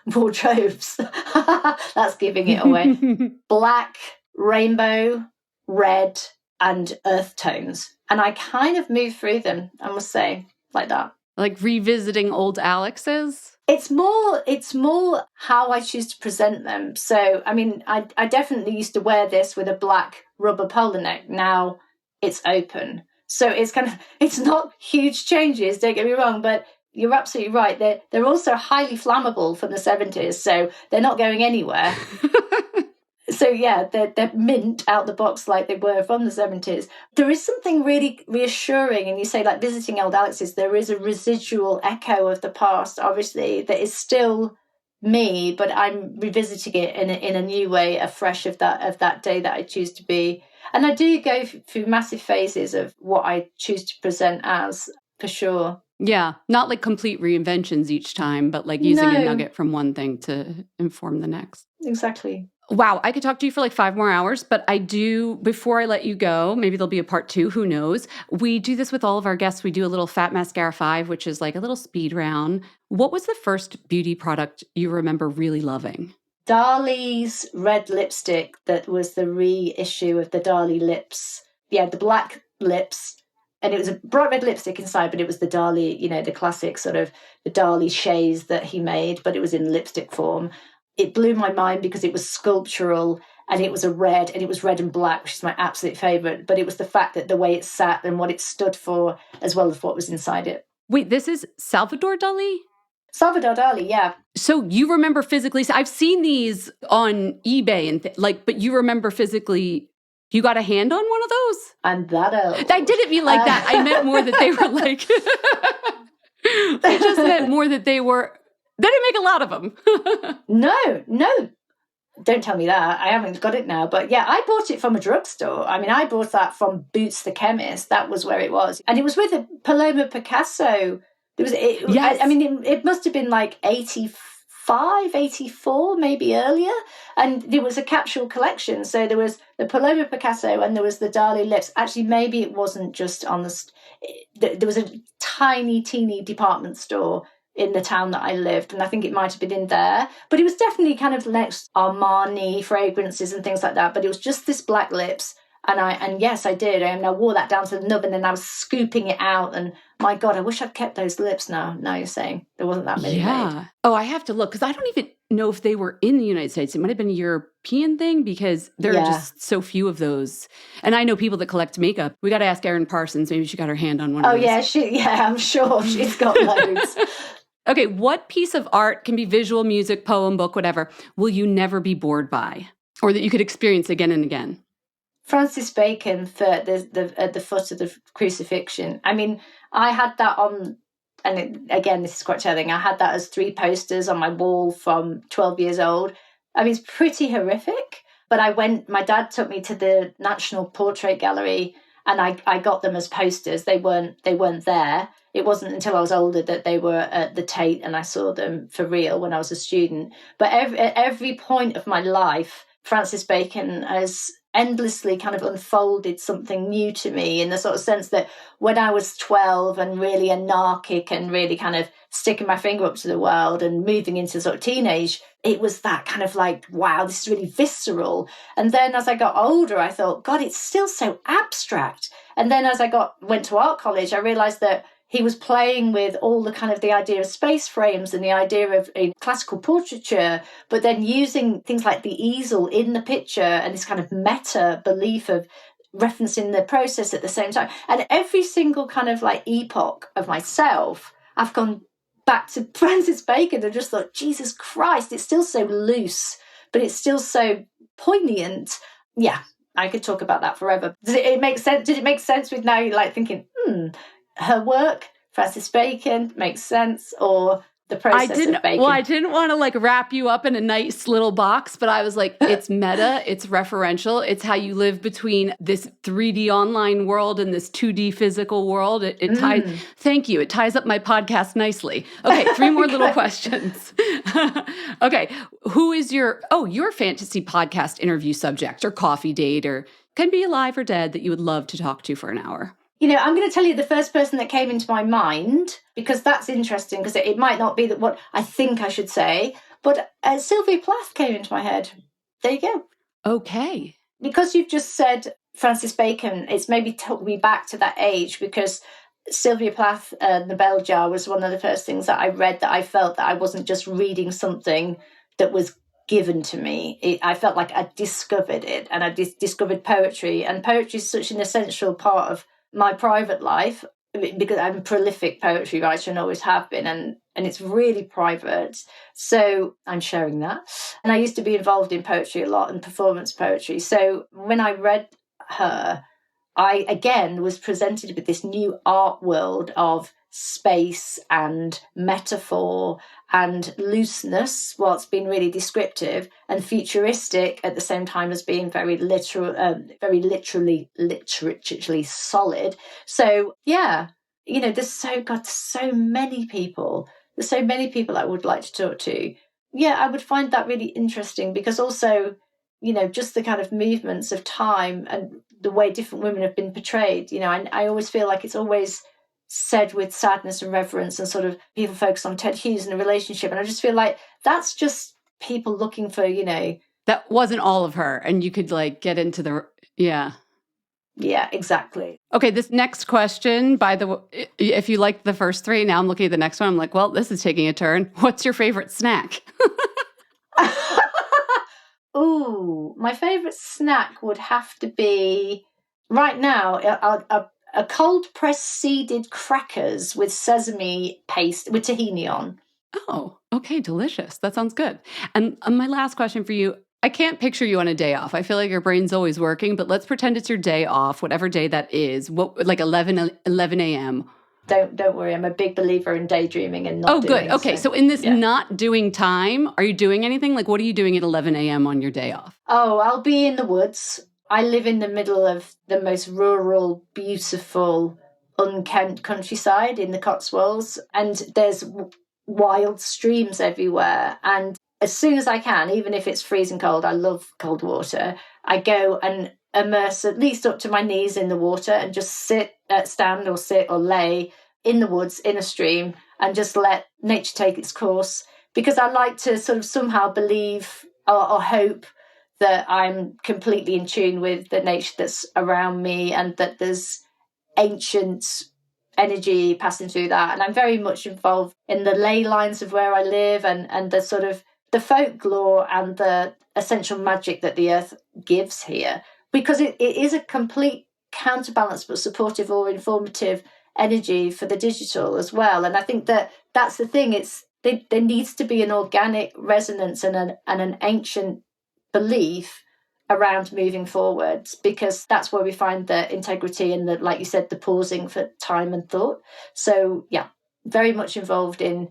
Speaker 2: That's giving it away. Black, rainbow, red, and earth tones. And I kind of move through them, I must say, like that.
Speaker 1: Like revisiting old Alexes?
Speaker 2: It's more how I choose to present them. So, I mean, I definitely used to wear this with a black rubber polo neck. Now it's open. So it's not huge changes, don't get me wrong, but you're absolutely right. They're also highly flammable from the 70s, so they're not going anywhere. So yeah, they're mint out the box like they were from the 70s. There is something really reassuring, and you say like visiting old Alexes, there is a residual echo of the past, obviously, that is still me, but I'm revisiting it in a new way, afresh of that day that I choose to be. And I do go through massive phases of what I choose to present as, for sure.
Speaker 1: Yeah, not like complete reinventions each time, but like using a nugget from one thing to inform the next.
Speaker 2: Exactly.
Speaker 1: Wow, I could talk to you for like 5 more hours, but I do, before I let you go, maybe there'll be a part 2, who knows? We do this with all of our guests. We do a little Fat Mascara 5, which is like a little speed round. What was the first beauty product you remember really loving?
Speaker 2: Darlie's red lipstick that was the reissue of the Darlie lips. Yeah, the black lips. And it was a bright red lipstick inside, but it was the Darlie, the classic sort of the Darlie shades that he made, but it was in lipstick form. It blew my mind because it was sculptural and it was red and black, which is my absolute favourite. But it was the fact that the way it sat and what it stood for, as well as what was inside it.
Speaker 1: Wait, this is Salvador Dali?
Speaker 2: Salvador Dali, yeah.
Speaker 1: So you remember physically, I've seen these on eBay and but you remember physically, you got a hand on one of those?
Speaker 2: I'm that old.
Speaker 1: I didn't mean like that. I meant more that they were like, I just meant more that they didn't make a lot of them.
Speaker 2: No. Don't tell me that. I haven't got it now. But yeah, I bought it from a drugstore. I mean, I bought that from Boots the Chemist. That was where it was. And it was with a Paloma Picasso.
Speaker 1: Yes.
Speaker 2: I mean, it must have been like 85, 84, maybe earlier. And there was a capsule collection. So there was the Paloma Picasso and there was the Dali lips. Actually, maybe it wasn't just on there was a tiny, teeny department store in the town that I lived, and I think it might have been in there. But it was definitely kind of next Armani fragrances and things like that. But it was just this black lips. And yes, I did. And I wore that down to the nub, and then I was scooping it out. And my God, I wish I'd kept those lips now. Now you're saying there wasn't that many made.
Speaker 1: Oh, I have to look because I don't even know if they were in the United States. It might have been a European thing because there are just so few of those. And I know people that collect makeup. We got to ask Erin Parsons. Maybe she got her hand on one of those.
Speaker 2: Oh, yeah, I'm sure she's got loads.
Speaker 1: Okay, what piece of art, can be visual, music, poem, book, whatever, will you never be bored by or that you could experience again and again?
Speaker 2: Francis Bacon for at the foot of the crucifixion. I mean, I had that on, and again, this is quite telling, I had that as 3 posters on my wall from 12 years old. I mean, it's pretty horrific, but my dad took me to the National Portrait Gallery and I got them as posters. They weren't there. It wasn't until I was older that they were at the Tate and I saw them for real when I was a student. But at every point of my life, Francis Bacon has endlessly kind of unfolded something new to me, in the sort of sense that when I was 12 and really anarchic and really kind of sticking my finger up to the world and moving into sort of teenage, it was that kind of like, wow, this is really visceral. And then as I got older, I thought, God, it's still so abstract. And then as I went to art college, I realized that he was playing with all the kind of the idea of space frames and the idea of classical portraiture, but then using things like the easel in the picture and this kind of meta belief of referencing the process at the same time. And every single kind of like epoch of myself, I've gone back to Francis Bacon and just thought, Jesus Christ, it's still so loose, but it's still so poignant. Yeah, I could talk about that forever. Does it make sense? Did it make sense with now you're like thinking, her work, Francis Bacon, makes sense, or the process of Bacon?
Speaker 1: Well, I didn't want to like wrap you up in a nice little box, but I was like, it's meta, it's referential, it's how you live between this 3D online world and this 2D physical world. It ties. Thank you. It ties up my podcast nicely. Okay, 3 more little questions. Okay, who is your fantasy podcast interview subject or coffee date, or can be alive or dead, that you would love to talk to for an hour?
Speaker 2: You know, I'm going to tell you the first person that came into my mind, because that's interesting, because it might not be what I think I should say, but Sylvia Plath came into my head. There you go.
Speaker 1: Okay.
Speaker 2: Because you've just said Francis Bacon, it's maybe took me back to that age, because Sylvia Plath, The Bell Jar, was one of the first things that I read that I felt that I wasn't just reading something that was given to me. I felt like I discovered it, and I discovered poetry. And poetry is such an essential part of my private life, because I'm a prolific poetry writer and always have been, and it's really private. So I'm sharing that. And I used to be involved in poetry a lot and performance poetry. So when I read her, I again was presented with this new art world of space and metaphor and looseness, whilst being really descriptive, and futuristic at the same time as being very literally solid. So yeah, you know, there's so many people. There's so many people I would like to talk to. Yeah, I would find that really interesting, because also, you know, just the kind of movements of time and the way different women have been portrayed. You know, I always feel like it's always said with sadness and reverence, and sort of people focus on Ted Hughes and a relationship, and I just feel like that's just people looking for, you know,
Speaker 1: that wasn't all of her, and you could like get into the yeah,
Speaker 2: exactly.
Speaker 1: Okay, this next question, by the way, if you liked the first 3, now I'm looking at the next one, I'm like, well, this is taking a turn. What's your favorite snack?
Speaker 2: Ooh, my favorite snack would have to be, right now, a cold pressed seeded crackers with sesame paste with tahini on.
Speaker 1: Oh, okay, delicious. That sounds good. And my last question for you, I can't picture you on a day off. I feel like your brain's always working, but let's pretend it's your day off, whatever day that is. What, like 11 a.m.
Speaker 2: Don't worry. I'm a big believer in daydreaming and not
Speaker 1: doing. Okay. So in this not doing time, are you doing anything? Like, what are you doing at 11 a.m. on your day off?
Speaker 2: Oh, I'll be in the woods. I live in the middle of the most rural, beautiful, unkempt countryside in the Cotswolds. And there's wild streams everywhere. And as soon as I can, even if it's freezing cold, I love cold water, I go and immerse at least up to my knees in the water and just stand or sit or lay in the woods in a stream and just let nature take its course, because I like to sort of somehow believe or hope that I'm completely in tune with the nature that's around me and that there's ancient energy passing through that. And I'm very much involved in the ley lines of where I live and the sort of the folklore and the essential magic that the earth gives here, because it is a complete counterbalance but supportive or informative energy for the digital as well. And I think that's the thing. There needs to be an organic resonance and an ancient belief around moving forwards, because that's where we find the integrity and the, like you said, the pausing for time and thought. So yeah, very much involved in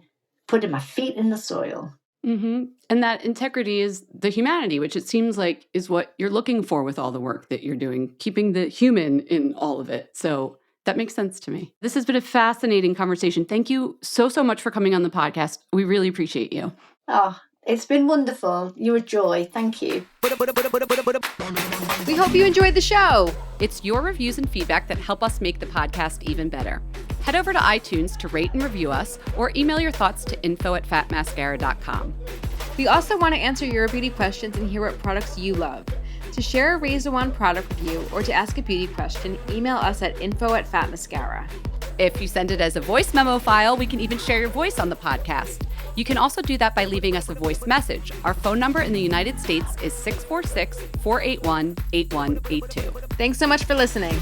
Speaker 2: putting my feet in the soil.
Speaker 1: Mm-hmm. And that integrity is the humanity, which it seems like is what you're looking for with all the work that you're doing, keeping the human in all of it. So that makes sense to me. This has been a fascinating conversation. Thank you so much for coming on the podcast. We really appreciate you.
Speaker 2: Oh, it's been wonderful. You're a joy. Thank you.
Speaker 1: We hope you enjoyed the show. It's your reviews and feedback that help us make the podcast even better. Head over to iTunes to rate and review us, or email your thoughts to info@fatmascara.com.
Speaker 3: We also want to answer your beauty questions and hear what products you love. To share a Razor One product review or to ask a beauty question, email us at info@fatmascara.
Speaker 1: If you send it as a voice memo file, we can even share your voice on the podcast. You can also do that by leaving us a voice message. Our phone number in the United States is 646-481-8182.
Speaker 3: Thanks so much for listening.